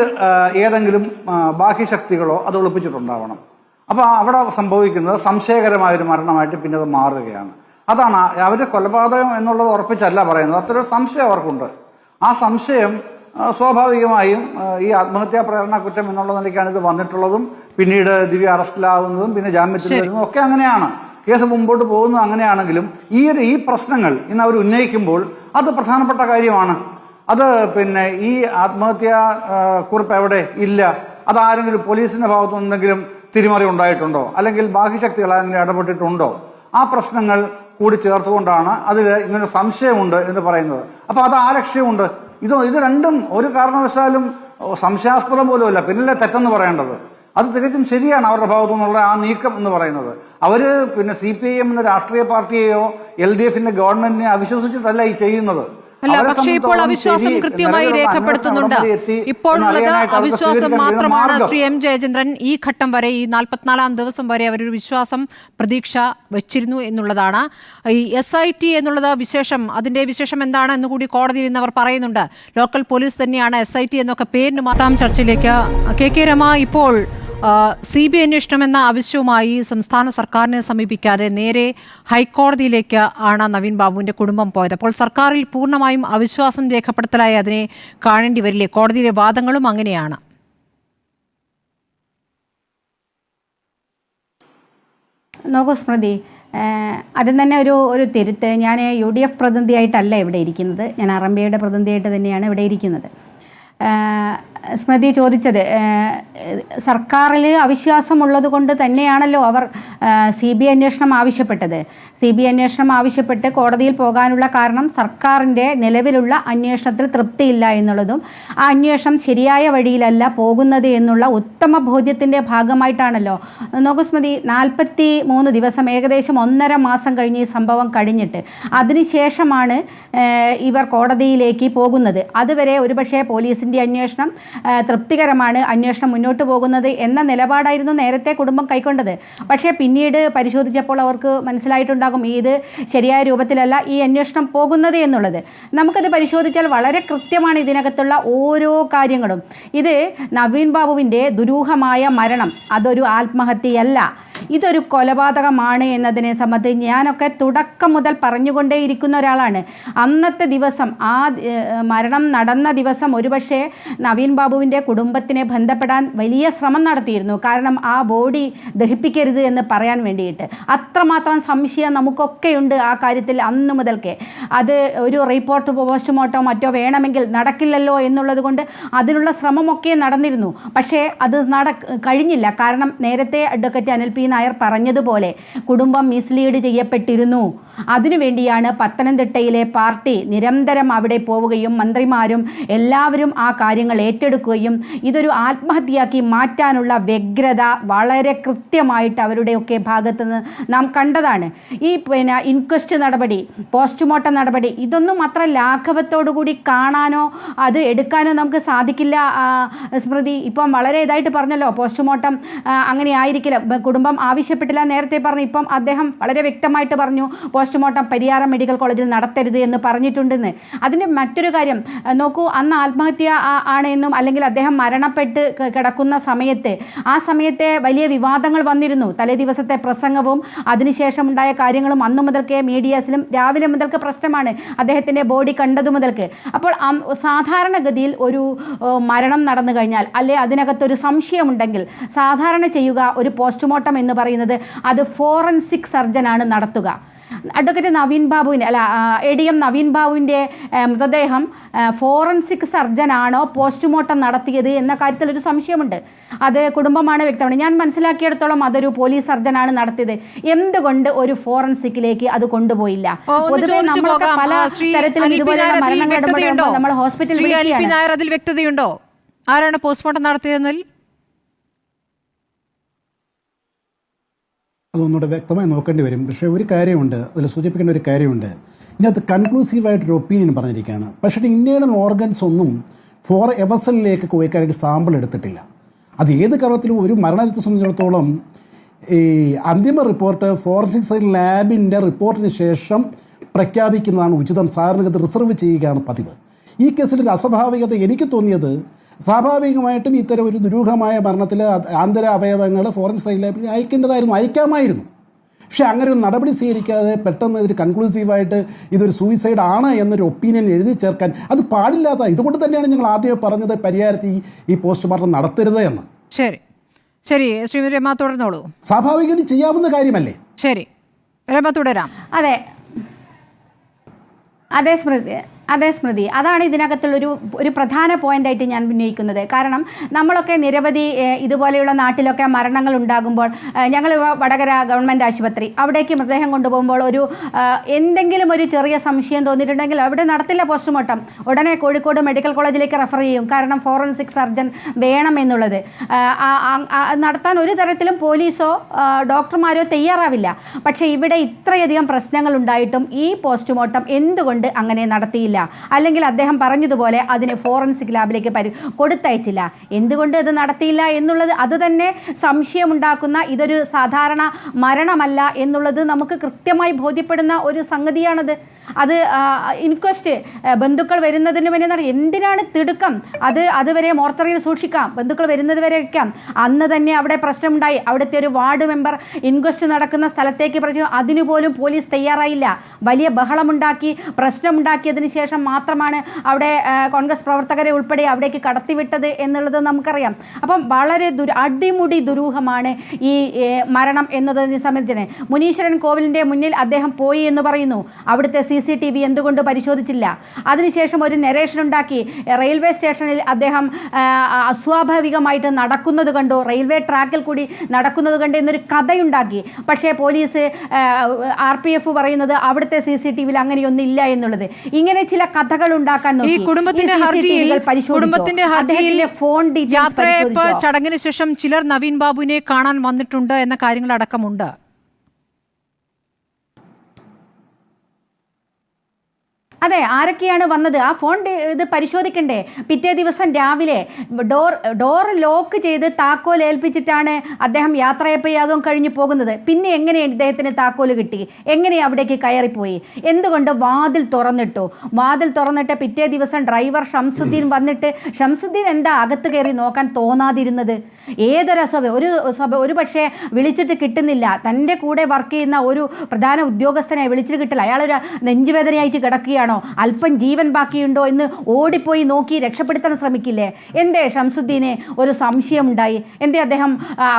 ഏതെങ്കിലും ബാഹ്യശക്തികളോ അത് ഒളിപ്പിച്ചിട്ടുണ്ടാവണം. അപ്പോൾ അവിടെ സംഭവിക്കുന്നത് സംശയകരമായൊരു മരണമായിട്ട് പിന്നെ അത് മാറുകയാണ്. അതാണ് അവർ കൊലപാതകം എന്നുള്ളത് ഉറപ്പിച്ചല്ല പറയുന്നത്, അത്രയൊരു സംശയം അവർക്കുണ്ട്. ആ സംശയം സ്വാഭാവികമായും ഈ ആത്മഹത്യാ പ്രേരണ കുറ്റം എന്നുള്ള നിലയ്ക്കാണ് ഇത് വന്നിട്ടുള്ളതും പിന്നീട് ദിവ്യ അറസ്റ്റിലാവുന്നതും പിന്നെ ജാമ്യത്തിൽ വരുന്നതും ഒക്കെ അങ്ങനെയാണ്. കേസ് മുമ്പോട്ട് പോകുന്നത് അങ്ങനെയാണെങ്കിലും ഈ പ്രശ്നങ്ങൾ ഇന്ന് അവർ ഉന്നയിക്കുമ്പോൾ അത് പ്രധാനപ്പെട്ട കാര്യമാണ്. അത് ഈ ആത്മഹത്യാ കുറിപ്പ് എവിടെ ഇല്ല, അതാരെങ്കിലും പോലീസിന്റെ ഭാഗത്തു നിന്നെങ്കിലും തിരിമറി ഉണ്ടായിട്ടുണ്ടോ, അല്ലെങ്കിൽ ബാഹ്യശക്തികൾ ആരെങ്കിലും ഇടപെട്ടിട്ടുണ്ടോ, ആ പ്രശ്നങ്ങൾ കൂടി ചേർത്തുകൊണ്ടാണ് അതിൽ ഇങ്ങനെ സംശയമുണ്ട് എന്ന് പറയുന്നത്. അപ്പൊ അത് ആ ലക്ഷ്യമുണ്ട്. ഇത് രണ്ടും ഒരു കാരണവശാലും സംശയാസ്പദം പോലുമല്ല, പിന്നിലെ തെറ്റെന്ന് പറയേണ്ടത്. അത് തികച്ചും ശരിയാണ് അവരുടെ ഭാഗത്തു നിന്നുള്ള ആ നീക്കം എന്ന് പറയുന്നത്. അവര് CPIM എന്ന രാഷ്ട്രീയ പാർട്ടിയെയോ LDFന്റെ ഗവൺമെന്റിനെ അവിശ്വസിച്ചിട്ടല്ല ഈ ചെയ്യുന്നത്. അല്ല, പക്ഷേ ഇപ്പോൾ അവിശ്വാസം കൃത്യമായി രേഖപ്പെടുത്തുന്നുണ്ട്. ഇപ്പോൾ ഉള്ളത് അവിശ്വാസം മാത്രമാണ്. ശ്രീ M. ജയചന്ദ്രൻ, ഈ ഘട്ടം വരെ, ഈ 44-ാം ദിവസം വരെ അവരൊരു വിശ്വാസം, പ്രതീക്ഷ വെച്ചിരുന്നു എന്നുള്ളതാണ്. ഈ SIT എന്നുള്ളത് വിശേഷം, അതിന്റെ വിശേഷം എന്താണ് എന്ന് കൂടി കോടതിയിൽ നിന്ന് അവർ പറയുന്നുണ്ട്. ലോക്കൽ പോലീസ് തന്നെയാണ് SIT എന്നൊക്കെ പേരിന് മാത്രം. ചർച്ചയിലേക്ക് KK രമ, ഇപ്പോൾ CBI അന്വേഷണം എന്ന ആവശ്യവുമായി സംസ്ഥാന സർക്കാരിനെ സമീപിക്കാതെ നേരെ ഹൈക്കോടതിയിലേക്ക് ആണ് നവീൻ ബാബുവിന്റെ കുടുംബം പോയത്. അപ്പോൾ സർക്കാരിൽ പൂർണ്ണമായും അവിശ്വാസം രേഖപ്പെടുത്തലായി അതിനെ കാണേണ്ടി വരില്ലേ? കോടതിയിലെ വാദങ്ങളും അങ്ങനെയാണ്. നോക്കൂ സ്മൃതി, ആദ്യം തന്നെ ഒരു തിരുത്ത്. ഞാൻ UDF പ്രതിനിധിയായിട്ടല്ല ഇവിടെ ഇരിക്കുന്നത്, ഞാൻ RMPIയുടെ പ്രതിനിധിയായിട്ട് തന്നെയാണ് ഇവിടെ ഇരിക്കുന്നത്. സ്മൃതി ചോദിച്ചത് സർക്കാരിൽ അവിശ്വാസമുള്ളത് കൊണ്ട് തന്നെയാണല്ലോ അവർ CBI അന്വേഷണം ആവശ്യപ്പെട്ടത്. CBI അന്വേഷണം ആവശ്യപ്പെട്ട് കോടതിയിൽ പോകാനുള്ള കാരണം സർക്കാരിൻ്റെ നിലവിലുള്ള അന്വേഷണത്തിൽ തൃപ്തിയില്ല എന്നുള്ളതും ആ അന്വേഷണം ശരിയായ വഴിയിലല്ല പോകുന്നത് എന്നുള്ള ഉത്തമ ബോധ്യത്തിൻ്റെ ഭാഗമായിട്ടാണല്ലോ. നോക്കൂ സ്മൃതി, 43 ദിവസം, ഏകദേശം 1.5 മാസം കഴിഞ്ഞ് ഈ സംഭവം കഴിഞ്ഞിട്ട് അതിനുശേഷമാണ് ഇവർ കോടതിയിലേക്ക് പോകുന്നത്. അതുവരെ ഒരുപക്ഷെ പോലീസിൻ്റെ അന്വേഷണം തൃപ്തികരമാണ്, അന്വേഷണം മുന്നോട്ട് പോകുന്നത് എന്ന നിലപാടായിരുന്നു നേരത്തെ കുടുംബം കൈക്കൊണ്ടത്. പക്ഷേ പിന്നീട് പരിശോധിച്ചപ്പോൾ അവർക്ക് മനസ്സിലായിട്ടുണ്ടാകും ഇത് ശരിയായ രൂപത്തിലല്ല ഈ അന്വേഷണം പോകുന്നത് എന്നുള്ളത്. നമുക്കത് പരിശോധിച്ചാൽ വളരെ കൃത്യമാണ് ഇതിനകത്തുള്ള ഓരോ കാര്യങ്ങളും. ഇത് നവീൻ ബാബുവിൻ്റെ ദുരൂഹമായ മരണം അതൊരു ആത്മഹത്യയല്ല, ഇതൊരു കൊലപാതകമാണ് എന്നതിനെ സംബന്ധിച്ച് ഞാനൊക്കെ തുടക്കം മുതൽ പറഞ്ഞുകൊണ്ടേയിരിക്കുന്ന ഒരാളാണ്. അന്നത്തെ ദിവസം, ആ മരണം നടന്ന ദിവസം ഒരുപക്ഷെ നവീൻ ബാബുവിൻ്റെ കുടുംബത്തിനെ ബന്ധപ്പെടാൻ വലിയ ശ്രമം നടത്തിയിരുന്നു. കാരണം ആ ബോഡി ദഹിപ്പിക്കരുത് എന്ന് പറയാൻ വേണ്ടിയിട്ട് അത്രമാത്രം സംശയം നമുക്കൊക്കെയുണ്ട് ആ കാര്യത്തിൽ അന്ന് മുതൽക്കേ. അത് ഒരു റിപ്പോർട്ട് പോസ്റ്റ്മോർട്ടോ മറ്റോ വേണമെങ്കിൽ നടക്കില്ലല്ലോ എന്നുള്ളത് കൊണ്ട് അതിനുള്ള ശ്രമമൊക്കെ നടന്നിരുന്നു. പക്ഷേ അത് കഴിഞ്ഞില്ല. കാരണം നേരത്തെ അഡ്വക്കേറ്റ് അനിൽ പി നായർ പറഞ്ഞതുപോലെ കുടുംബം മിസ്ലീഡ് ചെയ്യപ്പെട്ടിരുന്നു. അതിനുവേണ്ടിയാണ് പത്തനംതിട്ടയിലെ പാർട്ടി നിരന്തരം അവിടെ പോവുകയും മന്ത്രിമാരും എല്ലാവരും ആ കാര്യങ്ങൾ ഏറ്റെടുക്കുകയും ഇതൊരു ആത്മഹത്യയാക്കി മാറ്റാനുള്ള വ്യഗ്രത വളരെ കൃത്യമായിട്ട് അവരുടെയൊക്കെ ഭാഗത്തുനിന്ന് നാം കണ്ടതാണ്. ഈ ഇൻക്വസ്റ്റ് നടപടി, പോസ്റ്റ്മോർട്ടം നടപടി, ഇതൊന്നും അത്ര ലാഘവത്തോടു കൂടി കാണാനോ അത് എടുക്കാനോ നമുക്ക് സാധിക്കില്ല. സ്മൃതി ഇപ്പം വളരെ ഇതായിട്ട് പറഞ്ഞല്ലോ, പോസ്റ്റ്മോർട്ടം അങ്ങനെ ആയിരിക്കില്ല, കുടുംബം ആവശ്യപ്പെട്ടില്ല നേരത്തെ പറഞ്ഞു. ഇപ്പം അദ്ദേഹം വളരെ വ്യക്തമായിട്ട് പറഞ്ഞു പോസ്റ്റ്മോർട്ടം പരിയാരം മെഡിക്കൽ കോളേജിൽ നടത്തരുത് എന്ന് പറഞ്ഞിട്ടുണ്ടെന്ന്. അതിൻ്റെ മറ്റൊരു കാര്യം നോക്കൂ, അന്ന് ആത്മഹത്യ ആണ് എന്നും അല്ലെങ്കിൽ അദ്ദേഹം മരണപ്പെട്ട് കിടക്കുന്ന സമയത്ത് ആ സമയത്തെ വലിയ വിവാദങ്ങൾ വന്നിരുന്നു. തലേ ദിവസത്തെ പ്രസംഗവും അതിനുശേഷം ഉണ്ടായ കാര്യങ്ങളും അന്നു മുതൽക്കേ മീഡിയാസിലും രാവിലെ മുതൽക്ക് പ്രശ്നമാണ്, അദ്ദേഹത്തിൻ്റെ ബോഡി കണ്ടതു മുതൽക്ക്. അപ്പോൾ സാധാരണഗതിയിൽ ഒരു മരണം നടന്നു കഴിഞ്ഞാൽ അല്ലെ അതിനകത്തൊരു സംശയമുണ്ടെങ്കിൽ സാധാരണ ചെയ്യുക ഒരു പോസ്റ്റ്മോർട്ടം എന്ന് പറയുന്നത് അത് ഫോറൻസിക് സർജനാണ് നടത്തുക. അഡ്വക്കേറ്റ് നവീൻ ബാബുവിൻ്റെ ADM നവീൻ ബാബുവിൻ്റെ മൃതദേഹം ഫോറൻസിക് സർജനാണോ പോസ്റ്റ്മോർട്ടം നടത്തിയത് എന്ന കാര്യത്തിൽ ഒരു സംശയമുണ്ട്. അത് കുടുംബമാണ് വ്യക്തമാണ്. ഞാൻ മനസ്സിലാക്കിയിടത്തോളം അതൊരു പോലീസ് സർജനാണ് നടത്തിയത്. എന്തുകൊണ്ട് ഒരു ഫോറൻസിക്കിലേക്ക് അത് കൊണ്ടുപോയില്ല? പല തരത്തിലും നമ്മൾ ഹോസ്പിറ്റലിൽ അതിൽ വ്യക്തതയുണ്ടോ? ആരാണ് പോസ്റ്റ്മോർട്ടം നടത്തിയതെന്നിൽ? അതൊന്നുകൂടെ വ്യക്തമായി നോക്കേണ്ടി വരും. പക്ഷേ ഒരു കാര്യമുണ്ട്, അതിൽ സൂചിപ്പിക്കേണ്ട ഒരു കാര്യമുണ്ട്. ഇതിനകത്ത് കൺക്ലൂസീവായിട്ടൊരു ഒപ്പീനിയൻ പറഞ്ഞിരിക്കുകയാണ്. പക്ഷേ ഇൻറ്റേർണൽ ഓർഗൻസ് ഒന്നും ഫോർ എവസലിലേക്ക് പോയിക്കാനായിട്ട് സാമ്പിൾ എടുത്തിട്ടില്ല. അത് ഏത് കാരണത്തിലും ഒരു മരണത്തെ സംബന്ധിച്ചിടത്തോളം ഈ അന്തിമ റിപ്പോർട്ട് ഫോറൻസിക് ലാബിൻ്റെ റിപ്പോർട്ടിന് ശേഷം പ്രഖ്യാപിക്കുന്നതാണ് ഉചിതം. സാധാരണഗതി റിസർവ് ചെയ്യുകയാണ് പതിവ്. ഈ കേസിലൊരു അസ്വാഭാവികത എനിക്ക് തോന്നിയത്, സ്വാഭാവികമായിട്ടും ഇത്തരം ഒരു ദുരൂഹമായ മരണത്തിൽ ആന്തര അവയവങ്ങൾ ഫോറൻസിക് ലാബിൽ അയക്കാമായിരുന്നു. പക്ഷേ അങ്ങനെ ഒരു നടപടി സ്വീകരിക്കാതെ പെട്ടെന്ന് ഒരു കൺക്ലൂസീവായിട്ട് ഇതൊരു സൂയിസൈഡ് ആണ് എന്നൊരു ഒപ്പീനിയൻ എഴുതി ചേർക്കാൻ അത് പാടില്ലാത്ത. ഇതുകൊണ്ട് തന്നെയാണ് ഞങ്ങൾ ആദ്യമേ പറഞ്ഞത് പരിയാരത്ത് ഈ പോസ്റ്റ്മോർട്ടം നടത്തരുത് എന്ന്. ശരി ശരി ശ്രീമതി രമ തുടർന്നോളൂ. സ്വാഭാവികമായിട്ടും ചെയ്യാവുന്ന കാര്യമല്ലേ? ശരി രമ തുടരാം. അതെ സ്മൃതി, അതാണ് ഇതിനകത്തുള്ളൊരു പ്രധാന പോയിൻ്റായിട്ട് ഞാൻ ഉന്നയിക്കുന്നത്. കാരണം നമ്മളൊക്കെ നിരവധി ഇതുപോലെയുള്ള നാട്ടിലൊക്കെ മരണങ്ങൾ ഉണ്ടാകുമ്പോൾ ഞങ്ങൾ വടകര ഗവൺമെൻറ് ആശുപത്രി അവിടേക്ക് മൃതദേഹം കൊണ്ടുപോകുമ്പോൾ എന്തെങ്കിലും ഒരു ചെറിയ സംശയം തോന്നിയിട്ടുണ്ടെങ്കിൽ അവിടെ നടത്തില്ല പോസ്റ്റ്മോർട്ടം, ഉടനെ കോഴിക്കോട് മെഡിക്കൽ കോളേജിലേക്ക് റെഫർ ചെയ്യും. കാരണം ഫോറൻസിക് സർജൻ വേണമെന്നുള്ളത് നടത്താൻ ഒരു തരത്തിലും പോലീസോ ഡോക്ടർമാരോ തയ്യാറാവില്ല. പക്ഷേ ഇവിടെ ഇത്രയധികം പ്രശ്നങ്ങൾ ഉണ്ടായിട്ടും ഈ പോസ്റ്റ്മോർട്ടം എന്തുകൊണ്ട് അങ്ങനെ നടത്തിയില്ല? അല്ലെങ്കിൽ അദ്ദേഹം പറഞ്ഞതുപോലെ അതിനെ ഫോറൻസിക് ലാബിലേക്ക് കൊടുത്തയച്ചില്ല. എന്തുകൊണ്ട് ഇത് നടത്തിയില്ല എന്നുള്ളത് അത് തന്നെ സംശയമുണ്ടാക്കുന്ന, ഇതൊരു സാധാരണ മരണമല്ല എന്നുള്ളത് നമുക്ക് കൃത്യമായി ബോധ്യപ്പെടുന്ന ഒരു സംഗതിയാണത്. അത് ഇൻക്വസ്റ്റ് ബന്ധുക്കൾ വരുന്നതിന് വേണ്ടി എന്തിനാണ് തിടുക്കം? അതുവരെ മോർച്ചറിയിൽ സൂക്ഷിക്കാം, ബന്ധുക്കൾ വരുന്നത് വരെ വയ്ക്കാം. അന്ന് തന്നെ അവിടെ പ്രശ്നമുണ്ടായി. അവിടുത്തെ ഒരു വാർഡ് മെമ്പർ ഇൻക്വസ്റ്റ് നടക്കുന്ന സ്ഥലത്തേക്ക് പറഞ്ഞു, അതിനുപോലും പോലീസ് തയ്യാറായില്ല. വലിയ ബഹളമുണ്ടാക്കി, പ്രശ്നമുണ്ടാക്കിയതിന് ശേഷം ശേഷം മാത്രമാണ് അവിടെ കോൺഗ്രസ് പ്രവർത്തകരെ ഉൾപ്പെടെ അവിടേക്ക് കടത്തിവിട്ടത് എന്നുള്ളത് നമുക്കറിയാം. അപ്പം വളരെ അടിമുടി ദുരൂഹമാണ് ഈ മരണം എന്നതിനെ സംബന്ധിച്ച്. മുനീശ്വരൻ കോവിലിൻ്റെ മുന്നിൽ അദ്ദേഹം പോയി എന്ന് പറയുന്നു. അവിടുത്തെ CCTV എന്തുകൊണ്ട് പരിശോധിച്ചില്ല? അതിനുശേഷം ഒരു നെറേഷൻ ഉണ്ടാക്കി. റെയിൽവേ സ്റ്റേഷനിൽ അദ്ദേഹം അസ്വാഭാവികമായിട്ട് നടക്കുന്നത് കണ്ടു, റെയിൽവേ ട്രാക്കിൽ കൂടി നടക്കുന്നത് കണ്ട് എന്നൊരു കഥയുണ്ടാക്കി. പക്ഷേ പോലീസ് RPF പറയുന്നത് അവിടുത്തെ CCTVയിൽ അങ്ങനെയൊന്നും ഇല്ല എന്നുള്ളത്. ഇങ്ങനെ ചില കഥകൾ ഉണ്ടാക്കാൻ നോക്കി. കുടുംബത്തിന്റെ ഹർജിയിൽ ഫോൺ യാത്രയപ്പ് ചടങ്ങിന് ശേഷം ചിലർ നവീൻ ബാബുവിനെ കാണാൻ വന്നിട്ടുണ്ട് എന്ന കാര്യങ്ങൾ അടക്കമുണ്ട്. അതെ, ആരൊക്കെയാണ് വന്നത്? ആ ഫോൺ ഇത് പരിശോധിക്കണ്ടേ? പിറ്റേ ദിവസം രാവിലെ ഡോർ ലോക്ക് ചെയ്ത് താക്കോൽ ഏൽപ്പിച്ചിട്ടാണ് അദ്ദേഹം യാത്രയപ്പയാകും കഴിഞ്ഞു പോകുന്നത്. പിന്നെ എങ്ങനെയാണ് ഇദ്ദേഹത്തിന് താക്കോൽ കിട്ടി? എങ്ങനെ അവിടേക്ക് കയറിപ്പോയി? എന്തുകൊണ്ട് വാതിൽ തുറന്നിട്ടു? വാതിൽ തുറന്നിട്ട് പിറ്റേ ദിവസം ഡ്രൈവർ ഷംസുദ്ദീൻ വന്നിട്ട് ഷംസുദ്ദീൻ എന്താ അകത്ത് കയറി നോക്കാൻ തോന്നാതിരുന്നത്? ഒരു പക്ഷേ വിളിച്ചിട്ട് കിട്ടുന്നില്ല. തൻ്റെ കൂടെ വർക്ക് ചെയ്യുന്ന ഒരു പ്രധാന ഉദ്യോഗസ്ഥനെ വിളിച്ചിട്ട് കിട്ടില്ല. അയാളൊരു നെഞ്ചുവേദനയായിട്ട് കിടക്കുകയാണോ, അല്പം ജീവൻ ബാക്കിയുണ്ടോ എന്ന് ഓടിപ്പോയി നോക്കി രക്ഷപ്പെടുത്താൻ ശ്രമിക്കില്ലേ? എന്തേ ഷംസുദ്ദീന് ഒരു സംശയമുണ്ടായി? എന്തേ അദ്ദേഹം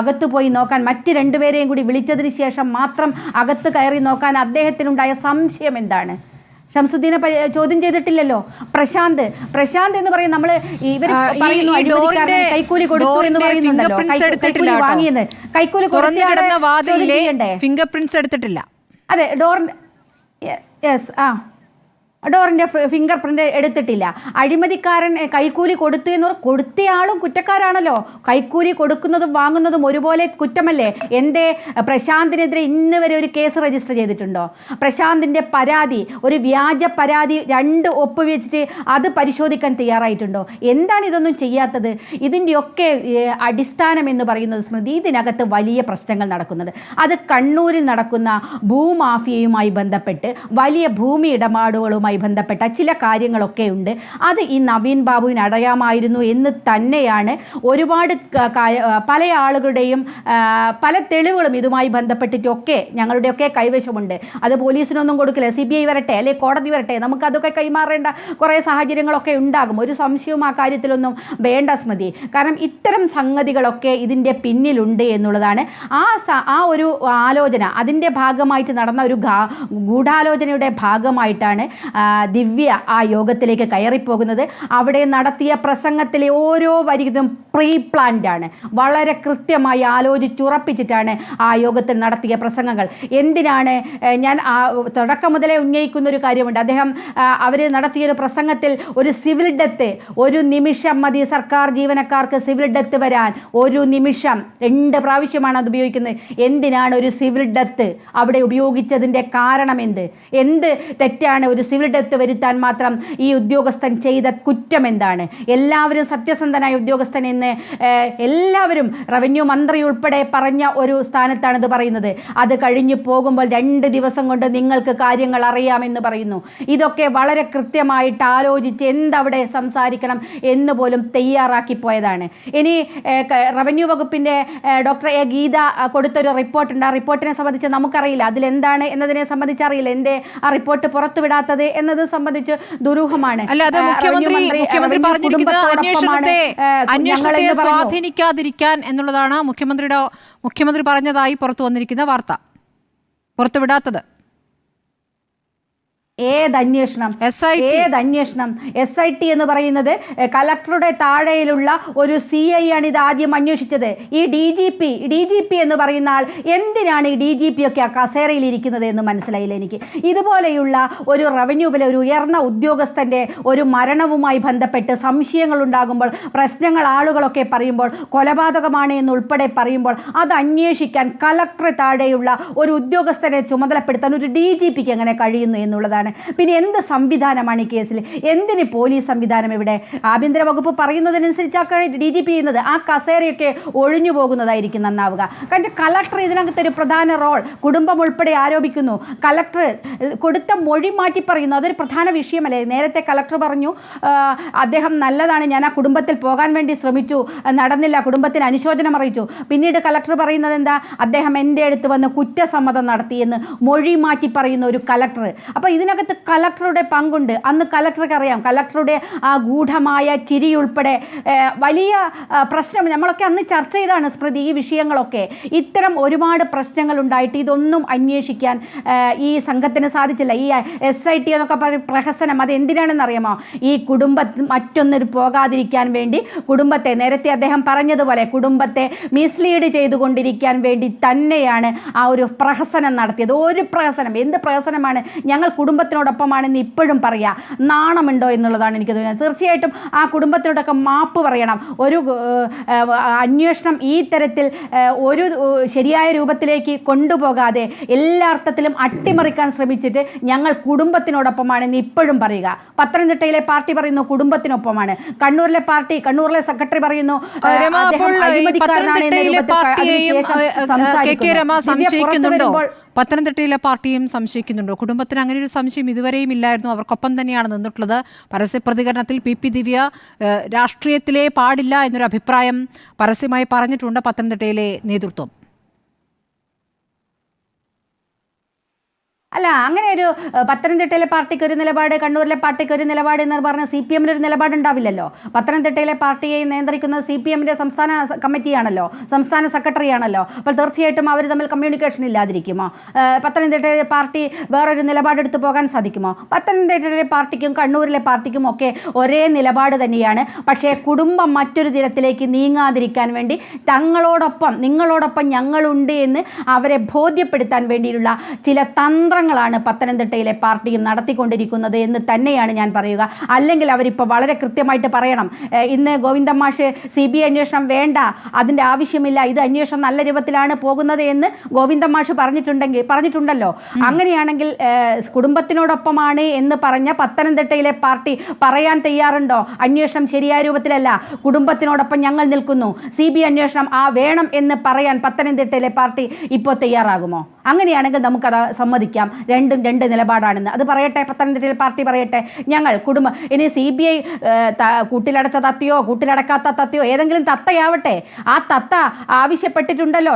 അകത്ത് പോയി നോക്കാൻ, മറ്റ് രണ്ടുപേരെയും കൂടി വിളിച്ചതിന് ശേഷം മാത്രം അകത്ത് കയറി നോക്കാൻ അദ്ദേഹത്തിനുണ്ടായ സംശയം എന്താണ്? ഷംസുദ്ദീനെ ചോദ്യം ചെയ്തിട്ടില്ലല്ലോ. പ്രശാന്ത് എന്ന് പറയും, നമ്മൾ ഇവർ കൈക്കൂലി കൊടുത്തു എന്ന് പറയുന്നുണ്ടല്ലോ, കൈക്കൂലി വാങ്ങിയെന്ന്. കൈക്കൂലി കൊടുത്തേ ഫിംഗർ പ്രിന്റ്സ് എടുത്തിട്ടില്ല. അതെ, ഡോറിൻ്റെ ഫിംഗർ പ്രിൻ്റ് എടുത്തിട്ടില്ല. അഴിമതിക്കാരൻ കൈക്കൂലി കൊടുത്തു എന്ന് കൊടുത്തയാളും കുറ്റക്കാരാണല്ലോ. കൈക്കൂലി കൊടുക്കുന്നതും വാങ്ങുന്നതും ഒരുപോലെ കുറ്റമല്ലേ? എന്തേ പ്രശാന്തിനെതിരെ ഇന്ന് വരെ ഒരു കേസ് രജിസ്റ്റർ ചെയ്തിട്ടുണ്ടോ? പ്രശാന്തിൻ്റെ പരാതി, ഒരു വ്യാജ പരാതി 2 ഒപ്പ് വെച്ചിട്ട് അത് പരിശോധിക്കാൻ തയ്യാറായിട്ടുണ്ടോ? എന്താണ് ഇതൊന്നും ചെയ്യാത്തത്? ഇതിൻ്റെയൊക്കെ അടിസ്ഥാനം എന്ന് പറയുന്നത് സ്മൃതി, ഇതിനകത്ത് വലിയ പ്രശ്നങ്ങൾ നടക്കുന്നത് അത് കണ്ണൂരിൽ നടക്കുന്ന ഭൂമാഫിയയുമായി ബന്ധപ്പെട്ട് വലിയ ഭൂമി ഇടപാടുകളുമായി ബന്ധപ്പെട്ട ചില കാര്യങ്ങളൊക്കെ ഉണ്ട്. അത് ഈ നവീൻ ബാബുവിന് അറിയാമായിരുന്നു എന്ന് തന്നെയാണ് ഒരുപാട് പല ആളുകളുടെയും പല തെളിവുകളും ഇതുമായി ബന്ധപ്പെട്ടിട്ടൊക്കെ ഞങ്ങളുടെയൊക്കെ കൈവശമുണ്ട്. അത് പോലീസിനൊന്നും കൊടുക്കില്ല, CBI വരട്ടെ അല്ലെ കോടതി വരട്ടെ, നമുക്കതൊക്കെ കൈമാറേണ്ട കുറേ സാഹചര്യങ്ങളൊക്കെ ഉണ്ടാകും. ഒരു സംശയവും ആ കാര്യത്തിലൊന്നും വേണ്ട സ്മൃതി. കാരണം ഇത്തരം സംഗതികളൊക്കെ ഇതിൻ്റെ പിന്നിലുണ്ട് എന്നുള്ളതാണ്. ആ ഒരു ആലോചന, അതിൻ്റെ ഭാഗമായിട്ട് നടന്ന ഒരു ഗൂഢാലോചനയുടെ ഭാഗമായിട്ടാണ് ദിവ്യ ആ യോഗത്തിലേക്ക് കയറിപ്പോകുന്നത്. അവിടെ നടത്തിയ പ്രസംഗത്തിലെ ഓരോ വരികളും പ്രീ പ്ലാൻഡ് ആണ്. വളരെ കൃത്യമായി ആലോചിച്ചുറപ്പിച്ചിട്ടാണ് ആ യോഗത്തിൽ നടത്തിയ പ്രസംഗങ്ങൾ. എന്തിനാണ് ഞാൻ തുടക്കം മുതലേ ഉന്നയിക്കുന്ന ഒരു കാര്യമുണ്ട്. അവർ നടത്തിയൊരു പ്രസംഗത്തിൽ ഒരു സിവിൽ ഡെത്ത്, ഒരു നിമിഷം മതി സർക്കാർ ജീവനക്കാർക്ക് സിവിൽ ഡെത്ത് വരാൻ, ഒരു നിമിഷം. 2 പ്രാവശ്യമാണ് അത് ഉപയോഗിക്കുന്നത്. എന്തിനാണ് ഒരു സിവിൽ ഡെത്ത് അവിടെ ഉപയോഗിച്ചതിൻ്റെ കാരണം എന്ത് തെറ്റാണ് ഒരു സിവിൽ ഡെത്ത് വരുത്താൻ മാത്രം ഈ ഉദ്യോഗസ്ഥൻ ചെയ്ത കുറ്റം എന്താണ്? എല്ലാവരും സത്യസന്ധനായ ഉദ്യോഗസ്ഥൻ എന്ന് എല്ലാവരും റവന്യൂ മന്ത്രി ഉൾപ്പെടെ പറഞ്ഞ ഒരു സ്ഥാനത്താണ് ഇത് പറയുന്നത്. അത് കഴിഞ്ഞു പോകുമ്പോൾ 2 ദിവസം കൊണ്ട് നിങ്ങൾക്ക് കാര്യങ്ങൾ അറിയാമെന്ന് പറയുന്നു. ഇതൊക്കെ വളരെ കൃത്യമായിട്ട് ആലോചിച്ച് എന്തവിടെ സംസാരിക്കണം എന്ന് പോലും തയ്യാറാക്കി പോയതാണ്. ഇനി റവന്യൂ വകുപ്പിൻ്റെ ഡോക്ടർ എ ഗീത കൊടുത്തൊരു റിപ്പോർട്ടുണ്ട്. ആ റിപ്പോർട്ടിനെ സംബന്ധിച്ച് നമുക്കറിയില്ല, അതിലെന്താണ് എന്നതിനെ സംബന്ധിച്ച് അറിയില്ല. എന്തേ ആ റിപ്പോർട്ട് പുറത്തുവിടാത്തത് എന്നത് സംബന്ധിച്ച് ദുരൂഹമാണ്. അല്ലാതെ മുഖ്യമന്ത്രി പറഞ്ഞിരിക്കുന്നത് അന്വേഷണത്തെ സ്വാധീനിക്കാതിരിക്കാൻ എന്നുള്ളതാണ് മുഖ്യമന്ത്രി പറഞ്ഞതായി പുറത്തു വന്നിരിക്കുന്ന വാർത്ത. പുറത്തുവിടാത്തത് ഏതന്വേഷണം? SIT എന്ന് പറയുന്നത് കളക്ടറുടെ താഴെയിലുള്ള ഒരു CI ആണ് ഇത് ആദ്യം അന്വേഷിച്ചത്. ഈ DGP എന്ന് പറയുന്ന ആൾ എന്തിനാണ് ഈ DGP ഒക്കെ ആ കസേരയിൽ ഇരിക്കുന്നത് എന്ന് മനസ്സിലായില്ല എനിക്ക്. ഇതുപോലെയുള്ള ഒരു റവന്യൂവിലെ ഒരു ഉയർന്ന ഉദ്യോഗസ്ഥൻ്റെ ഒരു മരണവുമായി ബന്ധപ്പെട്ട് സംശയങ്ങൾ ഉണ്ടാകുമ്പോൾ, പ്രശ്നങ്ങൾ ആളുകളൊക്കെ പറയുമ്പോൾ, കൊലപാതകമാണ് എന്നുൾപ്പെടെ പറയുമ്പോൾ അത് അന്വേഷിക്കാൻ കളക്ടർ താഴെയുള്ള ഒരു ഉദ്യോഗസ്ഥനെ ചുമതലപ്പെടുത്താൻ ഒരു DGPക്ക് എങ്ങനെ കഴിയുന്നു എന്നുള്ളതാണ്. പിന്നെ എന്ത് സംവിധാനമാണ് ഈ കേസിൽ? എന്തിന് പോലീസ് സംവിധാനം ഇവിടെ? ആഭ്യന്തര വകുപ്പ് പറയുന്നതിനനുസരിച്ചാണ് DGP ചെയ്യുന്നത്. ആ കസേരയൊക്കെ ഒഴിഞ്ഞു പോകുന്നതായിരിക്കും നന്നാവുക. കാരണം കളക്ടർ ഇതിനകത്തൊരു പ്രധാന റോൾ കുടുംബം ഉൾപ്പെടെ ആരോപിക്കുന്നു. കളക്ടർ കൊടുത്ത മൊഴി മാറ്റി പറയുന്നു. അതൊരു പ്രധാന വിഷയമല്ലേ? നേരത്തെ കളക്ടർ പറഞ്ഞു അദ്ദേഹം നല്ലതാണ്, ഞാൻ ആ കുടുംബത്തിൽ പോകാൻ വേണ്ടി ശ്രമിച്ചു, നടന്നില്ല, കുടുംബത്തിന് അനുശോചനം അറിയിച്ചു. പിന്നീട് കളക്ടർ പറയുന്നത് എന്താ? അദ്ദേഹം എൻ്റെ അടുത്ത് വന്ന് കുറ്റസമ്മതം നടത്തിയെന്ന് മൊഴി മാറ്റി പറയുന്ന ഒരു കളക്ടർ. അപ്പോൾ ഇതിനകത്ത് ഇതിനകത്ത് കളക്ടറുടെ പങ്കുണ്ട്. അന്ന് കളക്ടർക്ക് അറിയാം, കളക്ടറുടെ ആ ഗൂഢമായ ചിരിയുൾപ്പെടെ വലിയ പ്രശ്നം നമ്മളൊക്കെ അന്ന് ചർച്ച ചെയ്താണ് സ്മൃതി. ഈ വിഷയങ്ങളൊക്കെ ഇത്തരം ഒരുപാട് പ്രശ്നങ്ങൾ ഉണ്ടായിട്ട് ഇതൊന്നും അന്വേഷിക്കാൻ ഈ സംഘത്തിന് സാധിച്ചില്ല. ഈ SIT എന്നൊക്കെ പ്രഹസനം അത് എന്തിനാണെന്നറിയാമോ? ഈ മറ്റൊന്നിൽ പോകാതിരിക്കാൻ വേണ്ടി, കുടുംബത്തെ നേരത്തെ അദ്ദേഹം പറഞ്ഞതുപോലെ കുടുംബത്തെ മിസ്ലീഡ് ചെയ്തുകൊണ്ടിരിക്കാൻ വേണ്ടി തന്നെയാണ് ആ ഒരു പ്രഹസനം നടത്തിയത്. ഒരു പ്രഹസനം, എന്ത് പ്രഹസനമാണ്? ഞങ്ങൾ കുടുംബത്തിനോടൊപ്പമാണെന്ന് ഇപ്പോഴും പറയാ. നാണമുണ്ടോ എന്നുള്ളതാണ് എനിക്ക് തോന്നുന്നത്. തീർച്ചയായിട്ടും ആ കുടുംബത്തിനോടൊക്കെ മാപ്പ് പറയണം. ഒരു അന്വേഷണം ഈ തരത്തിൽ ഒരു ശരിയായ രൂപത്തിലേക്ക് കൊണ്ടുപോകാതെ എല്ലാ അർത്ഥത്തിലും അട്ടിമറിക്കാൻ ശ്രമിച്ചിട്ട് ഞങ്ങൾ കുടുംബത്തിനോടൊപ്പമാണെന്ന് ഇപ്പോഴും പറയുക. പത്തനംതിട്ടയിലെ പാർട്ടി പറയുന്നു കുടുംബത്തിനൊപ്പമാണ്. കണ്ണൂരിലെ സെക്രട്ടറി പറയുന്നു പത്തനംതിട്ടയിലെ പാർട്ടിയും സംശയിക്കുന്നുണ്ടോ? കുടുംബത്തിന് അങ്ങനെ ഒരു സംശയം ഇതുവരെയും ഇല്ലായിരുന്നു. അവർക്കൊപ്പം തന്നെയാണ് നിന്നിട്ടുള്ളത്. പരസ്യ പ്രതികരണത്തിൽ PP ദിവ്യ രാഷ്ട്രീയത്തിലേ പാടില്ല എന്നൊരു അഭിപ്രായം പരസ്യമായി പറഞ്ഞിട്ടുണ്ട് പത്തനംതിട്ടയിലെ നേതൃത്വം. അല്ല, അങ്ങനെ ഒരു പത്തനംതിട്ടയിലെ പാർട്ടിക്ക് ഒരു നിലപാട്, കണ്ണൂരിലെ പാർട്ടിക്ക് ഒരു നിലപാട് എന്ന് പറഞ്ഞ CPM-ന് ഒരു നിലപാടുണ്ടാവില്ലല്ലോ. പത്തനംതിട്ടയിലെ പാർട്ടിയെ നിയന്ത്രിക്കുന്നത് CPM-ന്റെ സംസ്ഥാന കമ്മിറ്റിയാണല്ലോ, സംസ്ഥാന സെക്രട്ടറിയാണല്ലോ. അപ്പോൾ തീർച്ചയായിട്ടും അവർ തമ്മിൽ കമ്മ്യൂണിക്കേഷൻ ഇല്ലാതിരിക്കുമോ? പത്തനംതിട്ടയിലെ പാർട്ടി വേറൊരു നിലപാടെടുത്ത് പോകാൻ സാധിക്കുമോ? പത്തനംതിട്ടയിലെ പാർട്ടിക്കും കണ്ണൂരിലെ പാർട്ടിക്കും ഒക്കെ ഒരേ നിലപാട് തന്നെയാണ്. പക്ഷേ കുടുംബം മറ്റൊരു തരത്തിലേക്ക് നീങ്ങാതിരിക്കാൻ വേണ്ടി നിങ്ങളോടൊപ്പം ഞങ്ങളുണ്ട് എന്ന് അവരെ ബോധ്യപ്പെടുത്താൻ വേണ്ടിയുള്ള ചില തന്ത്രങ്ങളാണ് പത്തനംതിട്ടയിലെ പാർട്ടിയും നടത്തിക്കൊണ്ടിരിക്കുന്നത് എന്ന് തന്നെയാണ് ഞാൻ പറയുക. അല്ലെങ്കിൽ അവരിപ്പോൾ വളരെ കൃത്യമായിട്ട് പറയണം. ഇന്ന് ഗോവിന്ദൻ മാഷ് CBI അന്വേഷണം വേണ്ട, അതിൻ്റെ ആവശ്യമില്ല, ഇത് അന്വേഷണം നല്ല രൂപത്തിലാണ് പോകുന്നത് എന്ന് ഗോവിന്ദൻ മാഷ് പറഞ്ഞിട്ടുണ്ടല്ലോ. അങ്ങനെയാണെങ്കിൽ കുടുംബത്തിനോടൊപ്പമാണ് എന്ന് പറഞ്ഞ പത്തനംതിട്ടയിലെ പാർട്ടി പറയാൻ തയ്യാറുണ്ടോ? അന്വേഷണം ശരിയായ രൂപത്തിലല്ല, കുടുംബത്തിനോടൊപ്പം ഞങ്ങൾ നിൽക്കുന്നു, CBI അന്വേഷണം വേണം എന്ന് പറയാൻ പത്തനംതിട്ടയിലെ പാർട്ടി ഇപ്പോൾ തയ്യാറാകുമോ? അങ്ങനെയാണെങ്കിൽ നമുക്കത് സമ്മതിക്കാം. രണ്ടും രണ്ട് നിലപാടാണെന്ന് അത് പറയട്ടെ, പത്തനംതിട്ടയിൽ പാർട്ടി പറയട്ടെ. ഞങ്ങൾ ഇനി CBI കൂട്ടിലടച്ച തത്തയോ കൂട്ടിലടക്കാത്ത തത്തയോ ഏതെങ്കിലും തത്തയാവട്ടെ, ആ തത്ത ആവശ്യപ്പെട്ടിട്ടുണ്ടല്ലോ,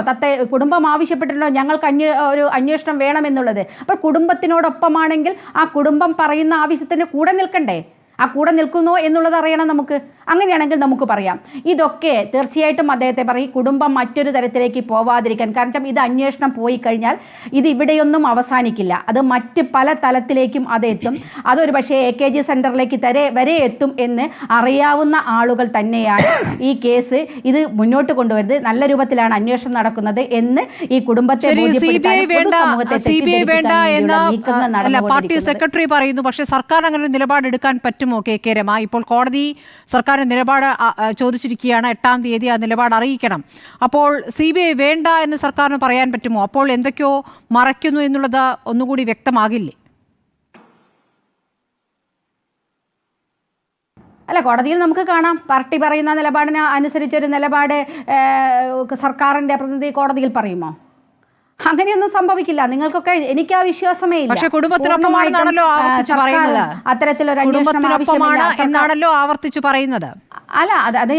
കുടുംബം ആവശ്യപ്പെട്ടിട്ടുണ്ടല്ലോ ഞങ്ങൾക്ക് ഒരു അന്വേഷണം വേണമെന്നുള്ളത്. അപ്പോൾ കുടുംബത്തിനോടൊപ്പമാണെങ്കിൽ ആ കുടുംബം പറയുന്ന ആവശ്യത്തിന് കൂടെ നിൽക്കണ്ടേ? ആ കൂടെ നിൽക്കുന്നോ എന്നുള്ളത് അറിയണം നമുക്ക്. അങ്ങനെയാണെങ്കിൽ നമുക്ക് പറയാം. ഇതൊക്കെ തീർച്ചയായിട്ടും അദ്ദേഹത്തെ പറയും കുടുംബം മറ്റൊരു തരത്തിലേക്ക് പോവാതിരിക്കാൻ. കാരണം ഇത് അന്വേഷണം പോയി കഴിഞ്ഞാൽ ഇത് ഇവിടെയൊന്നും അവസാനിക്കില്ല, അത് മറ്റ് പല തലത്തിലേക്കും അതെത്തും. അതൊരു പക്ഷേ AKG സെൻറ്ററിലേക്ക് വരെ എത്തും എന്ന് അറിയാവുന്ന ആളുകൾ തന്നെയാണ് ഈ കേസ് ഇത് മുന്നോട്ട് കൊണ്ടുവരുന്നത്. നല്ല രൂപത്തിലാണ് അന്വേഷണം നടക്കുന്നത് എന്ന് ഈ കുടുംബത്തെ പാർട്ടി സെക്രട്ടറി പറയുന്നു. പക്ഷേ സർക്കാർ അങ്ങനെ ഒരു നിലപാടെടുക്കാൻ പറ്റുമോ KK രമ? ഇപ്പോൾ കോടതി സർക്കാർ നിലപാട് ചോദിച്ചിരിക്കുകയാണ്. 8-ാം തീയതി ആ നിലപാട് അറിയിക്കണം. അപ്പോൾ CBI വേണ്ട എന്ന് സർക്കാരിന് പറയാൻ പറ്റുമോ? അപ്പോൾ എന്തൊക്കെയോ മറയ്ക്കുന്നു എന്നുള്ളത് ഒന്നുകൂടി വ്യക്തമാകില്ലേ? അല്ല, കോടതിയിൽ നമുക്ക് കാണാം പാർട്ടി പറയുന്ന നിലപാടിന് അനുസരിച്ചൊരു നിലപാട് സർക്കാരിൻ്റെ പ്രതിനിധി കോടതിയിൽ പറയുമോ? അങ്ങനെയൊന്നും സംഭവിക്കില്ല. നിങ്ങൾക്കൊക്കെ എനിക്ക് ആ വിശ്വാസമേ ഇല്ല. പക്ഷേ കുടുംബത്തിനൊപ്പമാണെന്നാണല്ലോ ആവർത്തിച്ചു പറയുന്നത്. അത്തരത്തിലൊരു എന്നാണല്ലോ ആവർത്തിച്ചു പറയുന്നത്. അല്ല, അത്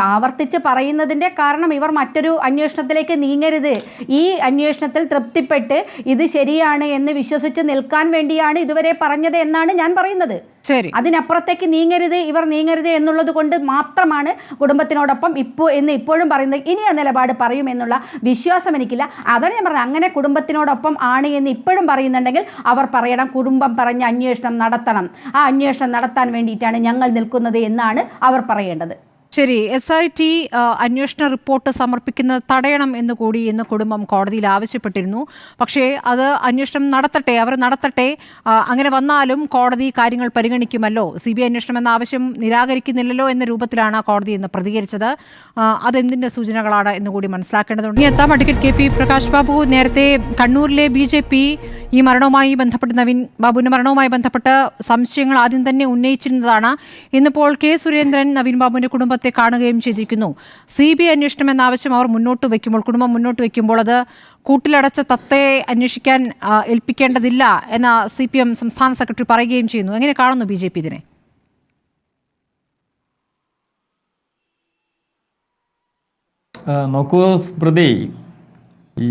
ആവർത്തിച്ച് പറയുന്നതിൻ്റെ കാരണം ഇവർ മറ്റൊരു അന്വേഷണത്തിലേക്ക് നീങ്ങരുത്, ഈ അന്വേഷണത്തിൽ തൃപ്തിപ്പെട്ട് ഇത് ശരിയാണ് എന്ന് വിശ്വസിച്ച് നിൽക്കാൻ വേണ്ടിയാണ് ഇതുവരെ പറഞ്ഞത് എന്നാണ് ഞാൻ പറയുന്നത്. അതിനപ്പുറത്തേക്ക് ഇവർ നീങ്ങരുത് എന്നുള്ളത് കൊണ്ട് മാത്രമാണ് കുടുംബത്തിനോടൊപ്പം ഇപ്പോഴും പറയുന്നത്. ഇനി ആ നിലപാട് പറയുമെന്നുള്ള വിശ്വാസം എനിക്കില്ല. അതാണ് ഞാൻ പറഞ്ഞത്. അങ്ങനെ കുടുംബത്തിനോടൊപ്പം ആണ് എന്ന് ഇപ്പോഴും പറയുന്നുണ്ടെങ്കിൽ അവർ പറയണം കുടുംബം പറഞ്ഞ അന്വേഷണം നടത്തണം, ആ അന്വേഷണം നടത്താൻ വേണ്ടിയിട്ടാണ് ഞങ്ങൾ നിൽക്കുന്നത് എന്നാണ് അവർ പറയേണ്ടത്. ശരി, SIT അന്വേഷണ റിപ്പോർട്ട് സമർപ്പിക്കുന്നത് തടയണം എന്ന് കൂടി ഇന്ന് കുടുംബം കോടതിയിൽ ആവശ്യപ്പെട്ടിരുന്നു. പക്ഷേ അത് അന്വേഷണം അവർ നടത്തട്ടെ, അങ്ങനെ വന്നാലും കോടതി കാര്യങ്ങൾ പരിഗണിക്കുമല്ലോ, CBI അന്വേഷണം എന്ന ആവശ്യം നിരാകരിക്കുന്നില്ലല്ലോ എന്ന രൂപത്തിലാണ് കോടതി ഇന്ന് പ്രതികരിച്ചത്. അതെന്തിൻ്റെ സൂചനകളാണ് എന്ന് കൂടി മനസ്സിലാക്കേണ്ടതുണ്ട്. ഇനി എത്താം അഡ്വക്കേറ്റ് KP പ്രകാശ് ബാബു. നേരത്തെ കണ്ണൂരിലെ BJP ഈ മരണവുമായി ബന്ധപ്പെട്ട് നവീൻ ബാബുവിൻ്റെ മരണവുമായി ബന്ധപ്പെട്ട് സംശയങ്ങൾ ആദ്യം തന്നെ ഉന്നയിച്ചിരുന്നതാണ്. ഇന്നിപ്പോൾ K സുരേന്ദ്രൻ നവീൻ ബാബുവിൻ്റെ കുടുംബത്തെ കാണുകയും ചെയ്തിരിക്കുന്നു. CBI അന്വേഷണം എന്ന ആവശ്യം അവർ കുടുംബം മുന്നോട്ട് വയ്ക്കുമ്പോൾ അത് കൂട്ടിലടച്ച തത്തയെ അന്വേഷിക്കാൻ ഏൽപ്പിക്കേണ്ടതില്ല എന്ന CPM സംസ്ഥാന സെക്രട്ടറി പറയുകയും ചെയ്യുന്നു. എങ്ങനെ കാണുന്നു BJP ഇതിനെ? നോക്കൂ സ്മൃതി, ഈ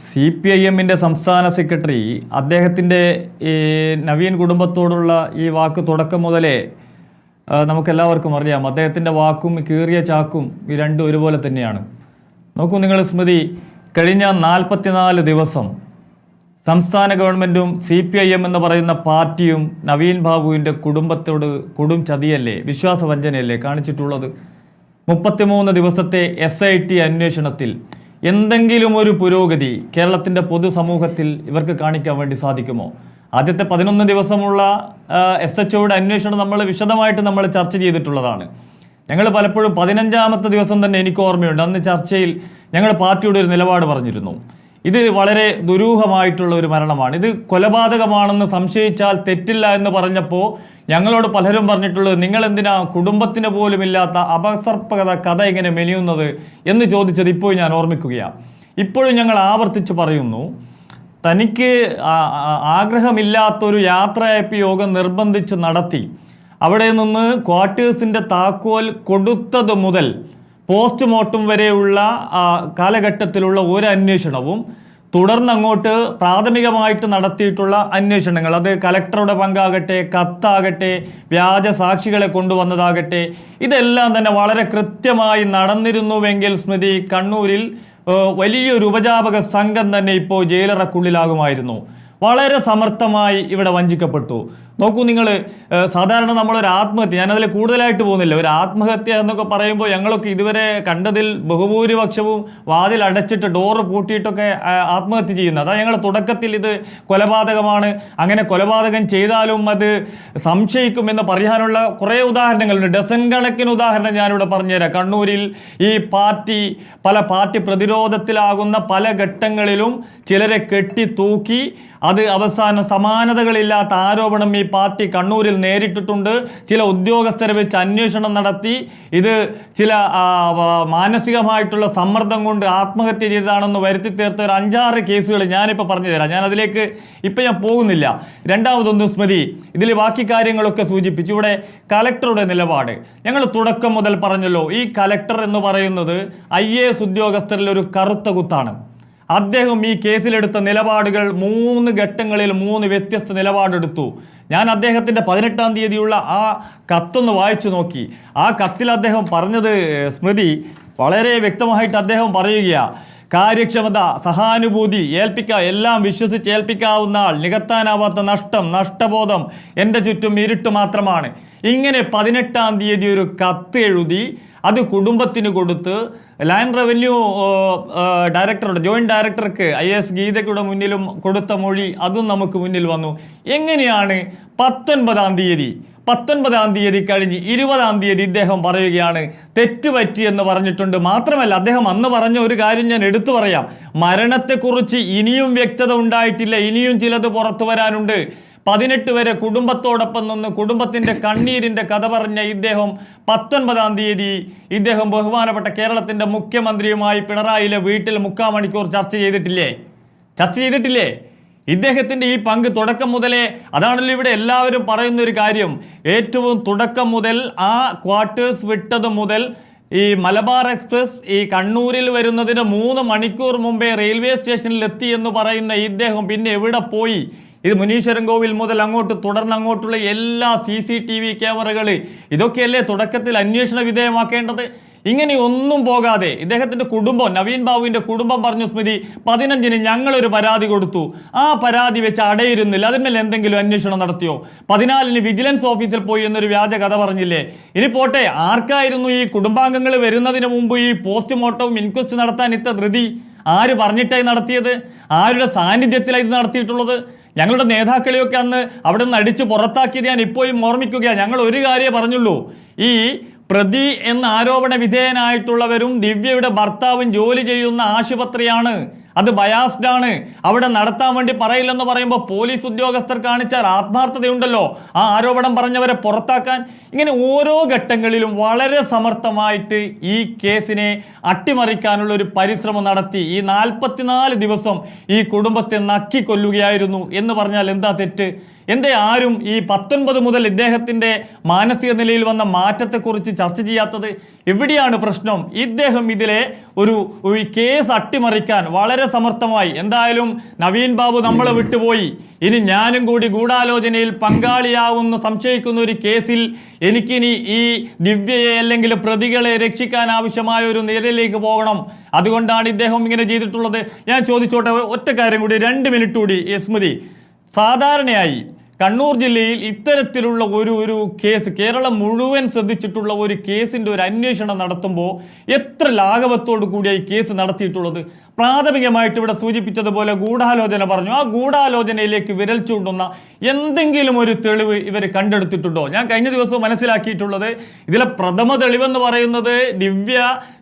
CPIM-ന്റെ സംസ്ഥാന സെക്രട്ടറി അദ്ദേഹത്തിൻ്റെ ഈ നവീൻ കുടുംബത്തോടുള്ള ഈ വാക്ക് തുടക്കം മുതലേ നമുക്കെല്ലാവർക്കും അറിയാം. അദ്ദേഹത്തിൻ്റെ വാക്കും കീറിയ ചാക്കും ഈ രണ്ടും ഒരുപോലെ തന്നെയാണ്. നോക്കൂ നിങ്ങൾ സ്മൃതി, കഴിഞ്ഞ 44 ദിവസം സംസ്ഥാന ഗവൺമെൻറ്റും CPIM എന്ന് പറയുന്ന പാർട്ടിയും നവീൻ ബാബുവിൻ്റെ കുടുംബത്തോട് കൊടും ചതിയല്ലേ, വിശ്വാസവഞ്ചനയല്ലേ കാണിച്ചിട്ടുള്ളത്? 33 ദിവസത്തെ SIT അന്വേഷണത്തിൽ എന്തെങ്കിലും ഒരു പുരോഗതി കേരളത്തിൻ്റെ പൊതുസമൂഹത്തിൽ ഇവർക്ക് കാണിക്കാൻ വേണ്ടി സാധിക്കുമോ? ആദ്യത്തെ 11 ദിവസമുള്ള SHOയുടെ അന്വേഷണം നമ്മൾ വിശദമായിട്ട് ചർച്ച ചെയ്തിട്ടുള്ളതാണ്. ഞങ്ങൾ പലപ്പോഴും 15ാമത്തെ ദിവസം തന്നെ എനിക്ക് ഓർമ്മയുണ്ട്, അന്ന് ചർച്ചയിൽ ഞങ്ങൾ പാർട്ടിയുടെ ഒരു നിലപാട് പറഞ്ഞിരുന്നു. ഇത് വളരെ ദുരൂഹമായിട്ടുള്ള ഒരു മരണമാണ്, ഇത് കൊലപാതകമാണെന്ന് സംശയിച്ചാൽ തെറ്റില്ല എന്ന് പറഞ്ഞപ്പോൾ ഞങ്ങളോട് പലരും പറഞ്ഞിട്ടുള്ളത്, നിങ്ങളെന്തിനാ കുടുംബത്തിന് പോലും ഇല്ലാത്ത അപസർപ്പകത കഥ എങ്ങനെ മെനിയുന്നത് എന്ന് ചോദിച്ചത് ഇപ്പോൾ ഞാൻ ഓർമ്മിക്കുകയാണ്. ഇപ്പോഴും ഞങ്ങൾ ആവർത്തിച്ച് പറയുന്നു, തനിക്ക് ആഗ്രഹമില്ലാത്തൊരു യാത്രയയപ്പ് യോഗം നിർബന്ധിച്ച് നടത്തി അവിടെ നിന്ന് ക്വാർട്ടേഴ്സിൻ്റെ താക്കോൽ കൊടുത്തത് മുതൽ പോസ്റ്റ്മോർട്ടം വരെയുള്ള കാലഘട്ടത്തിലുള്ള ഒരു അന്വേഷണവും തുടർന്ന് അങ്ങോട്ട് പ്രാഥമികമായിട്ട് നടത്തിയിട്ടുള്ള അന്വേഷണങ്ങൾ, അത് കലക്ടറുടെ പങ്കാകട്ടെ, കത്താകട്ടെ, വ്യാജ സാക്ഷികളെ കൊണ്ടുവന്നതാകട്ടെ, ഇതെല്ലാം തന്നെ വളരെ കൃത്യമായി നടന്നിരുന്നുവെങ്കിൽ സ്മൃതി, കണ്ണൂരിൽ വലിയൊരു ഉപജാപക സംഘം തന്നെ ഇപ്പോൾ ജയിലറക്കുള്ളിലാകുമായിരുന്നു. വളരെ സമർത്ഥമായി ഇവിടെ വഞ്ചിക്കപ്പെട്ടു. നോക്കൂ നിങ്ങൾ, സാധാരണ നമ്മളൊരു ആത്മഹത്യ, ഞാനതിൽ കൂടുതലായിട്ട് പോകുന്നില്ല, ഒരു ആത്മഹത്യ എന്നൊക്കെ പറയുമ്പോൾ ഞങ്ങളൊക്കെ ഇതുവരെ കണ്ടതിൽ ബഹുഭൂരിപക്ഷവും വാതിൽ അടച്ചിട്ട് ഡോറ് പൂട്ടിയിട്ടൊക്കെ ആത്മഹത്യ ചെയ്യുന്നത്. അതാ ഞങ്ങൾ തുടക്കത്തിൽ ഇത് കൊലപാതകമാണ്, അങ്ങനെ കൊലപാതകം ചെയ്താലും അത് സംശയിക്കുമെന്ന് പറയാനുള്ള കുറേ ഉദാഹരണങ്ങളുണ്ട്, ഡസൻ കണക്കിന് ഉദാഹരണം ഞാനിവിടെ പറഞ്ഞുതരാം. കണ്ണൂരിൽ ഈ പല പാർട്ടി പ്രതിരോധത്തിലാകുന്ന പല ഘട്ടങ്ങളിലും ചിലരെ കെട്ടി തൂക്കി അത് അവസാനം സമാനതകളില്ലാത്ത ആരോപണം ഈ പാർട്ടി കണ്ണൂരിൽ നേരിട്ടിട്ടുണ്ട്. ചില ഉദ്യോഗസ്ഥരെ വെച്ച് അന്വേഷണം നടത്തി ഇത് ചില മാനസികമായിട്ടുള്ള സമ്മർദ്ദം കൊണ്ട് ആത്മഹത്യ ചെയ്തതാണെന്ന് വരുത്തി തീർത്ത ഒരു 5-6 കേസുകൾ ഞാനിപ്പോൾ പറഞ്ഞു തരാം. ഞാൻ അതിലേക്ക് ഞാൻ പോകുന്നില്ല. രണ്ടാമതൊന്ന് സ്മൃതി, ഇതിൽ ബാക്കി കാര്യങ്ങളൊക്കെ സൂചിപ്പിച്ചു. ഇവിടെ കലക്ടറുടെ നിലപാട് ഞങ്ങൾ തുടക്കം മുതൽ പറഞ്ഞല്ലോ, ഈ കലക്ടർ എന്ന് പറയുന്നത് IAS ഉദ്യോഗസ്ഥരിൽ ഒരു കറുത്ത കുത്താണ്. അദ്ദേഹം ഈ കേസിലെടുത്ത നിലപാടുകൾ 3 ഘട്ടങ്ങളിൽ 3 വ്യത്യസ്ത നിലപാടെടുത്തു. ഞാൻ അദ്ദേഹത്തിൻ്റെ 18-ാം തീയതിയുള്ള ആ കത്തൊന്ന് വായിച്ചു നോക്കി. ആ കത്തിൽ അദ്ദേഹം പറഞ്ഞത് സ്മൃതി, വളരെ വ്യക്തമായിട്ട് അദ്ദേഹം പറയുകയാണ്, കാര്യക്ഷമത, സഹാനുഭൂതി, എല്ലാം വിശ്വസിച്ച് ഏൽപ്പിക്കാവുന്ന ആൾ, നികത്താനാവാത്ത നഷ്ടബോധം, എൻ്റെ ചുറ്റും ഇരുട്ട് മാത്രമാണ്. ഇങ്ങനെ 18-ാം തീയതി ഒരു കത്ത് എഴുതി അത് കുടുംബത്തിന് കൊടുത്ത് ലാൻഡ് റവന്യൂ ഡയറക്ടറുടെ ജോയിൻറ്റ് ഡയറക്ടർക്ക് IAS ഗീതയ്ക്കുടെ മുന്നിലും കൊടുത്ത മൊഴി അതും നമുക്ക് മുന്നിൽ വന്നു. എങ്ങനെയാണ് 19-ാം തീയതി കഴിഞ്ഞ് 20-ാം തീയതി ഇദ്ദേഹം പറയുകയാണ് തെറ്റുപറ്റി എന്ന് പറഞ്ഞിട്ടുണ്ട്. മാത്രമല്ല അദ്ദേഹം അന്ന് പറഞ്ഞ ഒരു കാര്യം ഞാൻ എടുത്തു പറയാം, മരണത്തെക്കുറിച്ച് ഇനിയും വ്യക്തത ഉണ്ടായിട്ടില്ല, ഇനിയും ചിലത് പുറത്തു വരാനുണ്ട്. 18 വരെ കുടുംബത്തോടൊപ്പം നിന്ന് കുടുംബത്തിൻ്റെ കണ്ണീരിൻ്റെ കഥ പറഞ്ഞ ഇദ്ദേഹം 19-ാം തീയതി ഇദ്ദേഹം ബഹുമാനപ്പെട്ട കേരളത്തിൻ്റെ മുഖ്യമന്ത്രിയുമായി പിണറായിയിലെ വീട്ടിൽ 3/4 മണിക്കൂർ ചർച്ച ചെയ്തിട്ടില്ലേ? ഇദ്ദേഹത്തിൻ്റെ ഈ പങ്ക് തുടക്കം മുതലേ, അതാണല്ലോ ഇവിടെ എല്ലാവരും പറയുന്ന ഒരു കാര്യം, ഏറ്റവും തുടക്കം മുതൽ ആ ക്വാർട്ടേഴ്സ് വിട്ടത് മുതൽ ഈ മലബാർ എക്സ്പ്രസ് ഈ കണ്ണൂരിൽ വരുന്നതിന് 3 മണിക്കൂർ മുമ്പേ റെയിൽവേ സ്റ്റേഷനിൽ എത്തി എന്ന് പറയുന്ന ഇദ്ദേഹം പിന്നെ എവിടെ പോയി? ഇത് മുനീശ്വരൻ കോവിൽ മുതൽ തുടർന്ന് അങ്ങോട്ടുള്ള എല്ലാ CCTV ക്യാമറകൾ, ഇതൊക്കെയല്ലേ തുടക്കത്തിൽ അന്വേഷണ വിധേയമാക്കേണ്ടത്? ഇങ്ങനെ ഒന്നും പോകാതെ ഇദ്ദേഹത്തിൻ്റെ കുടുംബം, നവീൻ ബാബുവിൻ്റെ കുടുംബം പറഞ്ഞു, സ്മൃതി 15-ന് ഞങ്ങളൊരു പരാതി കൊടുത്തു, ആ പരാതി വെച്ച് അടയിരുന്നില്ല, അതിന്മേൽ എന്തെങ്കിലും അന്വേഷണം നടത്തിയോ? 14-ന് വിജിലൻസ് ഓഫീസിൽ പോയി എന്നൊരു വ്യാജ കഥ പറഞ്ഞില്ലേ? ഇനി പോട്ടെ, ആർക്കായിരുന്നു ഈ കുടുംബാംഗങ്ങൾ വരുന്നതിന് മുമ്പ് ഈ പോസ്റ്റ്മോർട്ടവും ഇൻക്വസ്റ്റ് നടത്താൻ ഇത്ര ധൃതി? ആര് പറഞ്ഞിട്ടായി നടത്തിയത്? ആരുടെ സാന്നിധ്യത്തിലാണ് ഇത് നടത്തിയിട്ടുള്ളത്? ഞങ്ങളുടെ നേതാക്കളെയൊക്കെ അന്ന് അവിടെ നിന്ന് അടിച്ച് പുറത്താക്കിയത് ഞാൻ ഇപ്പോഴും ഓർമ്മിക്കുകയാണ്. ഞങ്ങൾ ഒരു കാര്യമേ പറഞ്ഞുള്ളൂ, ഈ പ്രതി എന്ന ആരോപണ വിധേയനായിട്ടുള്ളവരും ദിവ്യയുടെ ഭർത്താവും ജോലി ചെയ്യുന്ന ആശുപത്രിയാണ്, അത് ബയാസ്ഡ് ആണ്, അവിടെ നടത്താൻ വേണ്ടി പറയില്ലെന്ന് പറയുമ്പോൾ പോലീസ് ഉദ്യോഗസ്ഥർ കാണിച്ചാൽ ആത്മാർത്ഥതയുണ്ടല്ലോ ആ ആരോപണം പറഞ്ഞവരെ പുറത്താക്കാൻ. ഇങ്ങനെ ഓരോ ഘട്ടങ്ങളിലും വളരെ സമർത്ഥമായിട്ട് ഈ കേസിനെ അട്ടിമറിക്കാനുള്ള ഒരു പരിശ്രമം നടത്തി ഈ 44 ദിവസം ഈ കുടുംബത്തെ നക്കിക്കൊല്ലുകയായിരുന്നു എന്ന് പറഞ്ഞാൽ എന്താ തെറ്റ്? എന്തേ ആരും ഈ 19 മുതൽ ഇദ്ദേഹത്തിൻ്റെ മാനസിക നിലയിൽ വന്ന മാറ്റത്തെക്കുറിച്ച് ചർച്ച ചെയ്യാത്തത്? എവിടെയാണ് പ്രശ്നം? ഇദ്ദേഹം ഇതിലെ ഒരു കേസ് അട്ടിമറിക്കാൻ വളരെ സമർത്ഥമായി. എന്തായാലും നവീൻ ബാബു നമ്മളെ വിട്ടുപോയി, ഇനി ഞാനും കൂടി ഗൂഢാലോചനയിൽ പങ്കാളിയാവുന്ന സംശയിക്കുന്ന ഒരു കേസിൽ എനിക്കിനി ഈ ദിവ്യയെ അല്ലെങ്കിൽ പ്രതികളെ രക്ഷിക്കാൻ ആവശ്യമായ ഒരു നിലയിലേക്ക് പോകണം, അതുകൊണ്ടാണ് ഇദ്ദേഹം ഇങ്ങനെ ചെയ്തിട്ടുള്ളത്. ഞാൻ ചോദിച്ചോട്ടെ ഒറ്റ കാര്യം കൂടി, 2 മിനിറ്റ് കൂടി സ്മൃതി. സാധാരണയായി കണ്ണൂർ ജില്ലയിൽ ഇത്തരത്തിലുള്ള ഒരു കേസ് കേരളം മുഴുവൻ ശ്രദ്ധിച്ചിട്ടുള്ള ഒരു കേസിൻ്റെ ഒരു അന്വേഷണം നടത്തുമ്പോൾ എത്ര ലാഘവത്തോടു കൂടിയായി കേസ് നടത്തിയിട്ടുള്ളത്? പ്രാഥമികമായിട്ട് ഇവിടെ സൂചിപ്പിച്ചതുപോലെ ഗൂഢാലോചന പറഞ്ഞു. ആ ഗൂഢാലോചനയിലേക്ക് വിരൽ ചൂണ്ടുന്ന എന്തെങ്കിലും ഒരു തെളിവ് ഇവർ കണ്ടെടുത്തിട്ടുണ്ടോ? ഞാൻ കഴിഞ്ഞ ദിവസം മനസ്സിലാക്കിയിട്ടുള്ളത് ഇതിലെ പ്രഥമ തെളിവെന്ന് പറയുന്നത് ദിവ്യ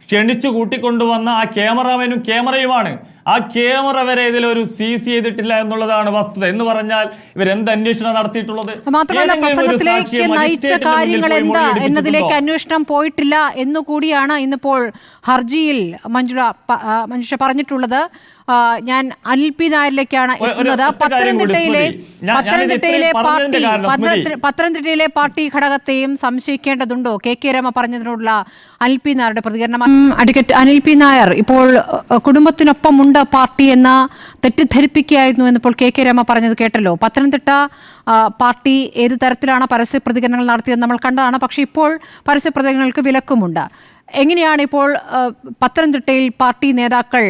ക്ഷണിച്ചു കൂട്ടിക്കൊണ്ടുവന്ന ആ ക്യാമറാമാനും ക്യാമറയുമാണ്. ആ ക്യാമറ വരെ ഇതിലൊരു സീസ് ചെയ്തിട്ടില്ല എന്നുള്ളതാണ് വസ്തുത. എന്ന് പറഞ്ഞാൽ ഇവരെന്ത് അന്വേഷണം നടത്തിയിട്ടുള്ളത്? മാത്രമല്ല പ്രസംഗത്തിലേക്ക് നയിച്ച കാര്യങ്ങൾ എന്താ എന്നതിലേക്ക് അന്വേഷണം പോയിട്ടില്ല എന്നുകൂടിയാണ് ഇന്നിപ്പോൾ ഹർജിയിൽ മഞ്ജുഷ പറഞ്ഞിട്ടുള്ളത്. ഞാൻ അനിൽ പി നായരിലേക്കാണ് എത്തുന്നത്. പത്തനംതിട്ടയിലെ പാർട്ടി ഘടകത്തെയും സംശയിക്കേണ്ടതുണ്ടോ? കെ രമ പറഞ്ഞതിനോടുള്ള അനിൽ പി നായരുടെ പ്രതികരണം. അഡ്വക്കേറ്റ് അനിൽ പി നായർ, ഇപ്പോൾ കുടുംബത്തിനൊപ്പമുണ്ട് പാർട്ടി എന്ന തെറ്റിദ്ധരിപ്പിക്കുകയായിരുന്നു എന്നിപ്പോൾ കെ രമ പറഞ്ഞത് കേട്ടല്ലോ. പത്തനംതിട്ട പാർട്ടി ഏത് തരത്തിലാണ് പരസ്യ പ്രതികരണങ്ങൾ നടത്തിയതെന്ന് നമ്മൾ കണ്ടതാണ്. പക്ഷേ ഇപ്പോൾ പരസ്യ പ്രതികരണങ്ങൾക്ക് വിലക്കുമുണ്ട്. എങ്ങനെയാണ് ഇപ്പോൾ പത്തനംതിട്ടയിൽ പാർട്ടി നേതാക്കൾ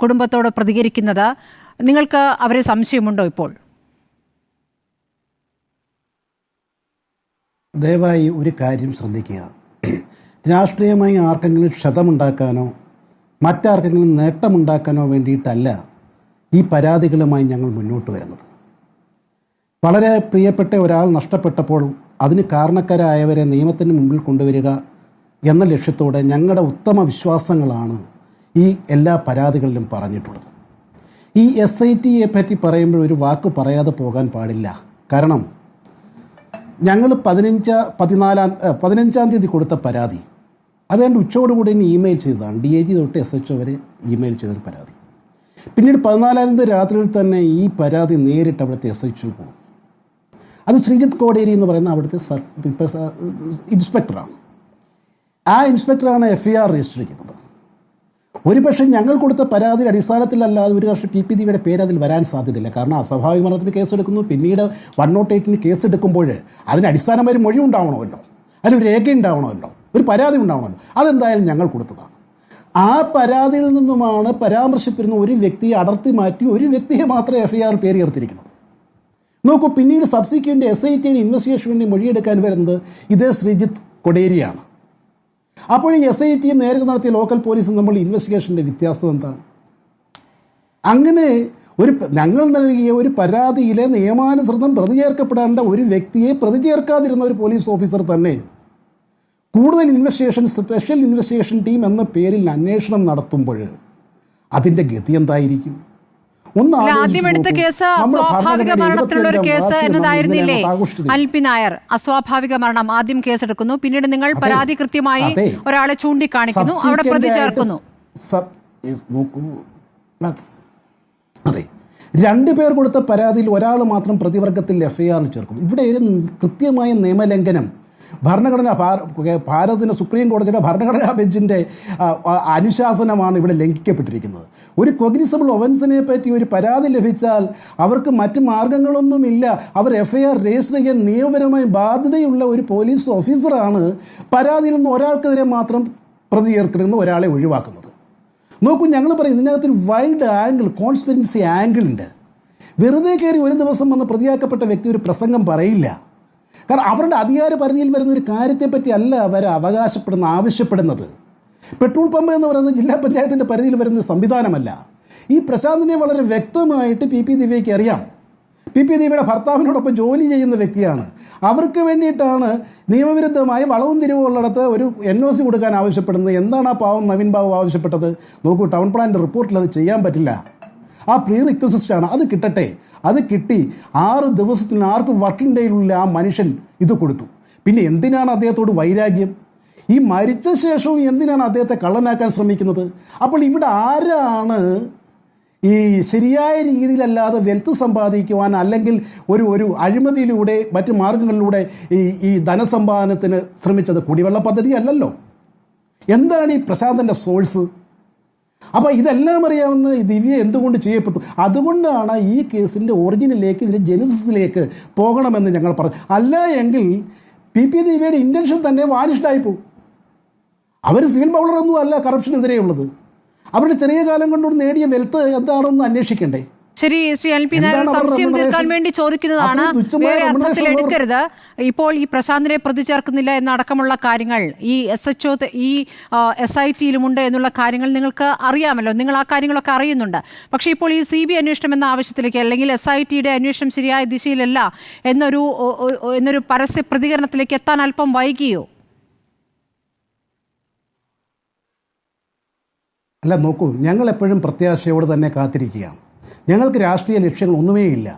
കുടുംബത്തോട് പ്രതികരിക്കുന്നത്? നിങ്ങൾക്ക് അവരെ സംശയമുണ്ടോ ഇപ്പോൾ? ദയവായി ഒരു കാര്യം ശ്രദ്ധിക്കുക. രാഷ്ട്രീയമായി ആർക്കെങ്കിലും ക്ഷതമുണ്ടാക്കാനോ മറ്റാർക്കെങ്കിലും നേട്ടമുണ്ടാക്കാനോ വേണ്ടിയിട്ടല്ല ഈ പരാതികളുമായി ഞങ്ങൾ മുന്നോട്ട് വരുന്നത്. വളരെ പ്രിയപ്പെട്ട ഒരാൾ നഷ്ടപ്പെട്ടപ്പോൾ അതിന് കാരണക്കാരായവരെ നിയമത്തിന് മുമ്പിൽ കൊണ്ടുവരിക എന്ന ലക്ഷ്യത്തോടെ ഞങ്ങളുടെ ഉത്തമ വിശ്വാസങ്ങളാണ് ഈ എല്ലാ പരാതികളിലും പറഞ്ഞിട്ടുള്ളത്. ഈ SITയെ പറ്റി പറയുമ്പോൾ ഒരു വാക്ക് പറയാതെ പോകാൻ പാടില്ല. കാരണം ഞങ്ങൾ 15-ാം തീയതി കൊടുത്ത പരാതി അതുകൊണ്ട് ഉച്ചയോടുകൂടി തന്നെ ഇമെയിൽ ചെയ്തതാണ്. DIG തൊട്ട് SHO വരെ ഇമെയിൽ ചെയ്തൊരു പരാതി. പിന്നീട് 14-ാം തീയതി രാത്രിയിൽ തന്നെ ഈ പരാതി നേരിട്ട് അവിടുത്തെ SHO പോകും. അത് ശ്രീജിത്ത് കോടേരി എന്ന് പറയുന്ന അവിടുത്തെ ഇൻസ്പെക്ടറാണ്. ആ ഇൻസ്പെക്ടറാണ് FIR രജിസ്റ്റർ ചെയ്തത്. ഒരുപക്ഷെ ഞങ്ങൾ കൊടുത്ത പരാതിയുടെ അടിസ്ഥാനത്തിലല്ലാതെ ഒരു പക്ഷേ PP ദിവ്യയുടെ പേര് അതിൽ വരാൻ സാധ്യതയില്ല. കാരണം അസ്വാഭാവിക മരണത്തിന് കേസെടുക്കുന്നു, പിന്നീട് 108-ന് കേസെടുക്കുമ്പോൾ അതിന് അടിസ്ഥാനമായ ഒരു മൊഴി ഉണ്ടാവണമല്ലോ, അതിലൊരു രേഖ ഉണ്ടാവണമല്ലോ, ഒരു പരാതി ഉണ്ടാവണമല്ലോ. അതെന്തായാലും ഞങ്ങൾ കൊടുത്തതാണ്. ആ പരാതിയിൽ നിന്നുമാണ് പരാമർശിപ്പിരുന്ന ഒരു വ്യക്തിയെ അടർത്തി മാറ്റി ഒരു വ്യക്തിയെ മാത്രമേ FIR പേര് ചേർത്തിരിക്കുന്നത്. നോക്കൂ, പിന്നീട് സബ്സിക്വൻ്റ് SITയുടെ ഇൻവെസ്റ്റിഗേഷന് വേണ്ടി മൊഴിയെടുക്കാൻ വരുന്നത് ഇതേ ശ്രീജിത്ത് കൊടേരിയാണ്. അപ്പോൾ ഈ SIT നേരത്തെ നടത്തിയ ലോക്കൽ പോലീസും നമ്മൾ ഇൻവെസ്റ്റിഗേഷൻ്റെ വ്യത്യാസം എന്താണ്? അങ്ങനെ ഞങ്ങൾ നൽകിയ ഒരു പരാതിയിലെ നിയമാനുസൃതം പ്രതി ചേർക്കപ്പെടേണ്ട ഒരു വ്യക്തിയെ പ്രതി ചേർക്കാതിരുന്ന ഒരു പോലീസ് ഓഫീസർ തന്നെ കൂടുതൽ ഇൻവെസ്റ്റിഗേഷൻ സ്പെഷ്യൽ ഇൻവെസ്റ്റിഗേഷൻ ടീം എന്ന പേരിൽ അന്വേഷണം നടത്തുമ്പോൾ അതിൻ്റെ ഗതി എന്തായിരിക്കും? ആദ്യം എടുത്ത കേസ് അസ്വാഭാവിക മരണത്തിലുള്ള ഒരു കേസ് എന്നതായിരുന്നില്ലേ അനിൽ പി നായർ? അസ്വാഭാവിക മരണം ആദ്യം കേസെടുക്കുന്നു, പിന്നീട് നിങ്ങൾ പരാതി കൃത്യമായി ഒരാളെ ചൂണ്ടിക്കാണിക്കുന്നു, അവിടെ പ്രതി ചേർക്കുന്നു. അതെ, 2 പേർ കൊടുത്ത പരാതിയിൽ ഒരാൾ മാത്രം പ്രതിവർഗത്തിൽ FIR ചേർക്കുന്നു. ഇവിടെ ഒരു കൃത്യമായ നിയമലംഘനം ഭാരതത്തിൻ്റെ സുപ്രീം കോടതിയുടെ ഭരണഘടനാ ബെഞ്ചിൻ്റെ അനുശാസനമാണ് ഇവിടെ ലംഘിക്കപ്പെട്ടിരിക്കുന്നത്. ഒരു കൊഗ്നിസബിൾ ഒഫൻസിനെ പറ്റി ഒരു പരാതി ലഭിച്ചാൽ അവർക്ക് മറ്റ് മാർഗങ്ങളൊന്നുമില്ല. അവർ FIR രജിസ്റ്റർ ചെയ്യാൻ നിയമപരമായി ബാധ്യതയുള്ള ഒരു പോലീസ് ഓഫീസറാണ് പരാതിയിൽ നിന്ന് ഒരാൾക്കെതിരെ മാത്രം പ്രതി ചേർക്കണമെന്ന് ഒരാളെ ഒഴിവാക്കുന്നത്. നോക്കൂ, ഞങ്ങൾ പറയും ഇതിനകത്തൊരു വൈഡ് ആംഗിൾ, കോൺസ്പിറൻസി ആംഗിൾ ഉണ്ട്. വെറുതെ കയറി ഒരു ദിവസം വന്ന് പ്രതിയാക്കപ്പെട്ട വ്യക്തി ഒരു പ്രസംഗം പറയില്ല. കാരണം അവരുടെ അധികാര പരിധിയിൽ വരുന്ന ഒരു കാര്യത്തെപ്പറ്റി അല്ല അവർ ആവശ്യപ്പെടുന്നത്. പെട്രോൾ പമ്പ് എന്ന് പറയുന്നത് ജില്ലാ പഞ്ചായത്തിൻ്റെ പരിധിയിൽ വരുന്നൊരു സംവിധാനമല്ല. ഈ പ്രശാന്തിനെ വളരെ വ്യക്തമായിട്ട് PP ദിവ്യയ്ക്ക് അറിയാം. PP ദിവ്യയുടെ ഭർത്താവിനോടൊപ്പം ജോലി ചെയ്യുന്ന വ്യക്തിയാണ്. അവർക്ക് വേണ്ടിയിട്ടാണ് നിയമവിരുദ്ധമായി വളവും തിരിവും ഉള്ളിടത്ത് ഒരു NOC കൊടുക്കാൻ ആവശ്യപ്പെടുന്നത്. എന്താണ് ആ പാവം നവീൻ ബാബു ആവശ്യപ്പെട്ടത്? നോക്കൂ, ടൗൺ പ്ലാനിൻ്റെ റിപ്പോർട്ടിൽ അത് ചെയ്യാൻ പറ്റില്ല. ആ പ്രീ റിക്വസിസ്റ്റാണ്, അത് കിട്ടട്ടെ. അത് കിട്ടി 6 ദിവസത്തിന് ആർക്കും വർക്കിംഗ് ഡേയിലുള്ള ആ മനുഷ്യൻ ഇത് കൊടുത്തു. പിന്നെ എന്തിനാണ് അദ്ദേഹത്തോട് വൈരാഗ്യം? ഈ മരിച്ച ശേഷവും എന്തിനാണ് അദ്ദേഹത്തെ കള്ളനാക്കാൻ ശ്രമിക്കുന്നത്? അപ്പോൾ ഇവിടെ ആരാണ് ഈ ശരിയായ രീതിയിലല്ലാതെ വെൽത്ത് സമ്പാദിക്കുവാൻ അല്ലെങ്കിൽ ഒരു അഴിമതിയിലൂടെ മറ്റു മാർഗങ്ങളിലൂടെ ഈ ധനസമ്പാദനത്തിന് ശ്രമിച്ചത് കുടിവെള്ള പദ്ധതി അല്ലല്ലോ. എന്താണ് ഈ പ്രശാന്തൻ്റെ സോഴ്സ്? അപ്പോൾ ഇതെല്ലാം അറിയാവുന്ന ദിവ്യ എന്തുകൊണ്ട് ചെയ്യപ്പെട്ടു? അതുകൊണ്ടാണ് ഈ കേസിൻ്റെ ഒറിജിനിലേക്ക്, ഇതിൻ്റെ ജെനസിസിലേക്ക് പോകണമെന്ന് ഞങ്ങൾ പറഞ്ഞു. അല്ല എങ്കിൽ പി ദിവ്യയുടെ ഇൻറ്റൻഷൻ തന്നെ വാനിഷ്ഡായി പോകും. അവർ സിവിൽ ബൗളറൊന്നും അല്ല കറപ്ഷനെതിരെയുള്ളത്. അവരുടെ ചെറിയ കാലം കൊണ്ട് നേടിയ വെൽത്ത് എന്താണെന്ന് അന്വേഷിക്കണ്ടേ? ശരി, ശ്രീ അനിൽ പി നായർ സംശയം തീർക്കാൻ വേണ്ടി ചോദിക്കുന്നതാണ്, വേറെ അർത്ഥത്തിൽ എടുക്കരുത്. ഇപ്പോൾ ഈ പ്രശാന്തിനെ പ്രതി ചേർക്കുന്നില്ല എന്നടക്കമുള്ള കാര്യങ്ങൾ ഈ SHO ഈ SIT-യിലുമുണ്ട് എന്നുള്ള കാര്യങ്ങൾ നിങ്ങൾക്ക് അറിയാമല്ലോ, നിങ്ങൾ ആ കാര്യങ്ങളൊക്കെ അറിയുന്നുണ്ട്. പക്ഷേ ഇപ്പോൾ ഈ CBI അന്വേഷണം എന്ന ആവശ്യത്തിലേക്ക് അല്ലെങ്കിൽ SIT-യുടെ അന്വേഷണം ശരിയായ ദിശയിലല്ല എന്നൊരു പരസ്യ പ്രതികരണത്തിലേക്ക് എത്താൻ അല്പം വൈകിയോ? അല്ല, നോക്കൂ, ഞങ്ങൾ എപ്പോഴും പ്രത്യാശയോടെ തന്നെ കാത്തിരിക്കുകയാണ്. ഞങ്ങൾക്ക് രാഷ്ട്രീയ ലക്ഷ്യങ്ങളൊന്നുമേ ഇല്ല.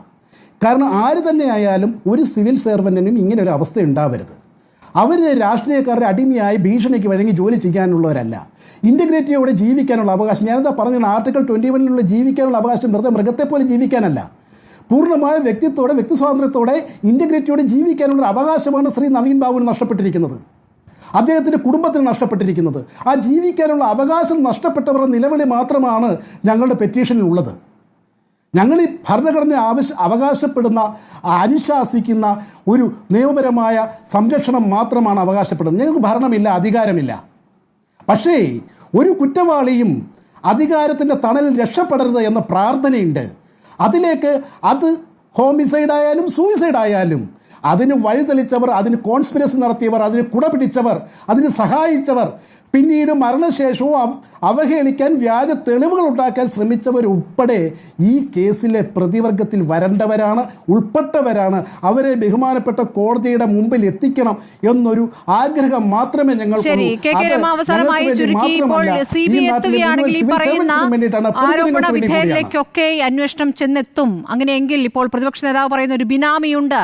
കാരണം ആര് തന്നെ ആയാലും ഒരു സിവിൽ സർവൻറ്റിനും ഇങ്ങനെ ഒരു അവസ്ഥ ഉണ്ടാവരുത്. അവർ രാഷ്ട്രീയക്കാരുടെ അടിമയായി ഭീഷണിക്ക് വഴങ്ങി ജോലി ചെയ്യാനുള്ളവരല്ല. ഇൻ്റഗ്രിറ്റിയോടെ ജീവിക്കാനുള്ള അവകാശം, ഞാനെന്താ പറഞ്ഞത്, ആർട്ടിക്കിൾ 21 ജീവിക്കാനുള്ള അവകാശം വെറുതെ മൃഗത്തെ പോലെ ജീവിക്കാനല്ല, പൂർണ്ണമായ വ്യക്തിത്വത്തോടെ, വ്യക്തി സ്വാതന്ത്ര്യത്തോടെ, ഇൻ്റഗ്രിറ്റിയോടെ ജീവിക്കാനുള്ള അവകാശമാണ് ശ്രീ നവീൻ ബാബുവിന് നഷ്ടപ്പെട്ടിരിക്കുന്നത്, അദ്ദേഹത്തിൻ്റെ കുടുംബത്തിന് നഷ്ടപ്പെട്ടിരിക്കുന്നത്. ആ ജീവിക്കാനുള്ള അവകാശം നഷ്ടപ്പെട്ടവരുടെ നിലവിളി മാത്രമാണ് ഞങ്ങളുടെ പെറ്റീഷനിലുള്ളത്. ഞങ്ങൾ ഈ ഭരണഘടന അവകാശപ്പെടുന്ന, അനുശാസിക്കുന്ന ഒരു നിയമപരമായ സംരക്ഷണം മാത്രമാണ് അവകാശപ്പെടുന്നത്. ഞങ്ങൾക്ക് ഭരണമില്ല, അധികാരമില്ല. പക്ഷേ ഒരു കുറ്റവാളിയും അധികാരത്തിൻ്റെ തണലിൽ രക്ഷപ്പെടരുത് എന്ന പ്രാർത്ഥനയുണ്ട്. അതിലേക്ക് അത് ഹോമിസൈഡായാലും സൂയിസൈഡായാലും അതിന് വഴിതെളിച്ചവർ, അതിന് കോൺസ്പിരസി നടത്തിയവർ, അതിന് കുടപിടിച്ചവർ, അതിന് സഹായിച്ചവർ, പിന്നീട് മരണശേഷവും അവഹേളിക്കാൻ വ്യാജ തെളിവുകൾ ഉണ്ടാക്കാൻ ശ്രമിച്ചവരുൾപ്പെടെ ഈ കേസിലെ പ്രതിവർഗത്തിൽ വരേണ്ടവരാണ്, ഉൾപ്പെട്ടവരാണ്. അവരെ ബഹുമാനപ്പെട്ട കോടതിയുടെ മുമ്പിൽ എത്തിക്കണം എന്നൊരു ആഗ്രഹം മാത്രമേ ഞങ്ങൾക്കുള്ളൂ. അന്വേഷണം ചെന്നെത്തും. അങ്ങനെയെങ്കിൽ ഇപ്പോൾ പ്രതിപക്ഷ നേതാവ് പറയുന്ന ഒരു ബിനാമിയുണ്ട്,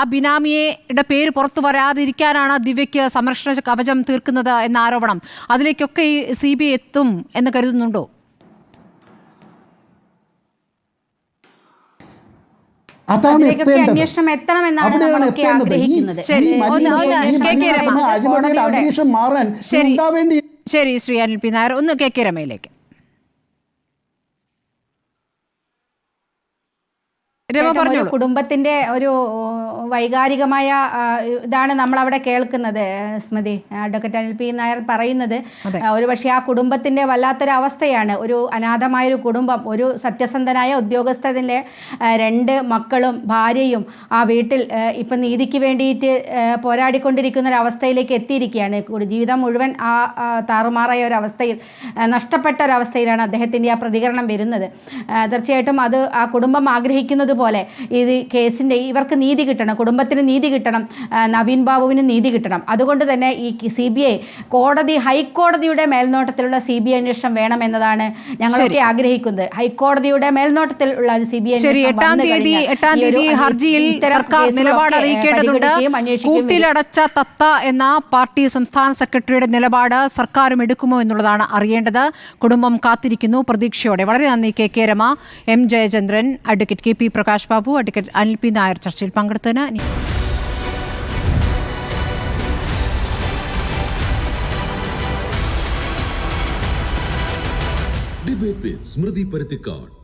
ആ ബിനാമിയുടെ പേര് പുറത്തു വരാതിരിക്കാനാണ് ദിവ്യയ്ക്ക് സംരക്ഷണ കവചം തീർക്കുന്നത് എന്ന ആരോപണം, അതിലേക്കൊക്കെ ഈ CBI എത്തും എന്ന് കരുതുന്നുണ്ടോ? അതാണ് അന്വേഷണം എത്തണമെന്നാണ് നമ്മളൊക്കെ ആഗ്രഹിക്കുന്നത്. ശരി, ശ്രീ അനിൽ പി നായർ, ഒന്ന് KK രമയിലേക്ക്. കുടുംബത്തിന്റെ ഒരു വൈകാരികമായ ഇതാണ് നമ്മൾ അവിടെ കേൾക്കുന്നത്. സ്മൃതി, അഡ്വക്കേറ്റ് അനിൽ പി നായർ പറയുന്നത് ഒരു പക്ഷേ ആ കുടുംബത്തിന്റെ വല്ലാത്തൊരു അവസ്ഥയാണ്. ഒരു അനാഥമായൊരു കുടുംബം, ഒരു സത്യസന്ധനായ ഉദ്യോഗസ്ഥന്റെ 2 മക്കളും ഭാര്യയും ആ വീട്ടിൽ ഇപ്പം നീതിക്ക് വേണ്ടിയിട്ട് പോരാടിക്കൊണ്ടിരിക്കുന്ന ഒരു അവസ്ഥയിലേക്ക് എത്തിയിരിക്കുകയാണ്. ജീവിതം മുഴുവൻ ആ താറുമാറായ ഒരവസ്ഥയിൽ, നഷ്ടപ്പെട്ട ഒരവസ്ഥയിലാണ് അദ്ദേഹത്തിൻ്റെ ആ പ്രതികരണം വരുന്നത്. തീർച്ചയായിട്ടും അത് ആ കുടുംബം ആഗ്രഹിക്കുന്നത് പോലെ ഇത് കേസിൻ്റെ ഇവർക്ക് നീതി കിട്ടണം, കുടുംബത്തിന് നീതി കിട്ടണം, നവീൻ ബാബുവിന് നീതി കിട്ടണം. അതുകൊണ്ട് തന്നെ ഈ CBI ഹൈക്കോടതിയുടെ മേൽനോട്ടത്തിലുള്ള CBI അന്വേഷണം വേണമെന്നതാണ് ഞങ്ങളൊക്കെ ആഗ്രഹിക്കുന്നത്. ഹൈക്കോടതിയുടെ മേൽനോട്ടത്തിലുള്ള ഒരു CBI അന്വേഷണം ഹർജിയിൽ സർക്കാർ നിലപാട് അറിയിക്കേണ്ടതുണ്ട്. കൂട്ടിലടച്ച തത്ത എന്ന പാർട്ടി സംസ്ഥാന സെക്രട്ടറിയുടെ നിലപാട് സർക്കാരും എടുക്കുമോ എന്നുള്ളതാണ് അറിയേണ്ടത്. കുടുംബം കാത്തിരിക്കുന്നു പ്രതീക്ഷയോടെ. വളരെ നന്ദി KK Rama, M Jayachandran, advocate KP Prakash Babu, advocate Anil P Nair ചർച്ചയിൽ പങ്കെടുത്തതിന്. ഡിബേറ്റ് വിത്ത് സ്മൃതി പരുത്തിക്കാട്.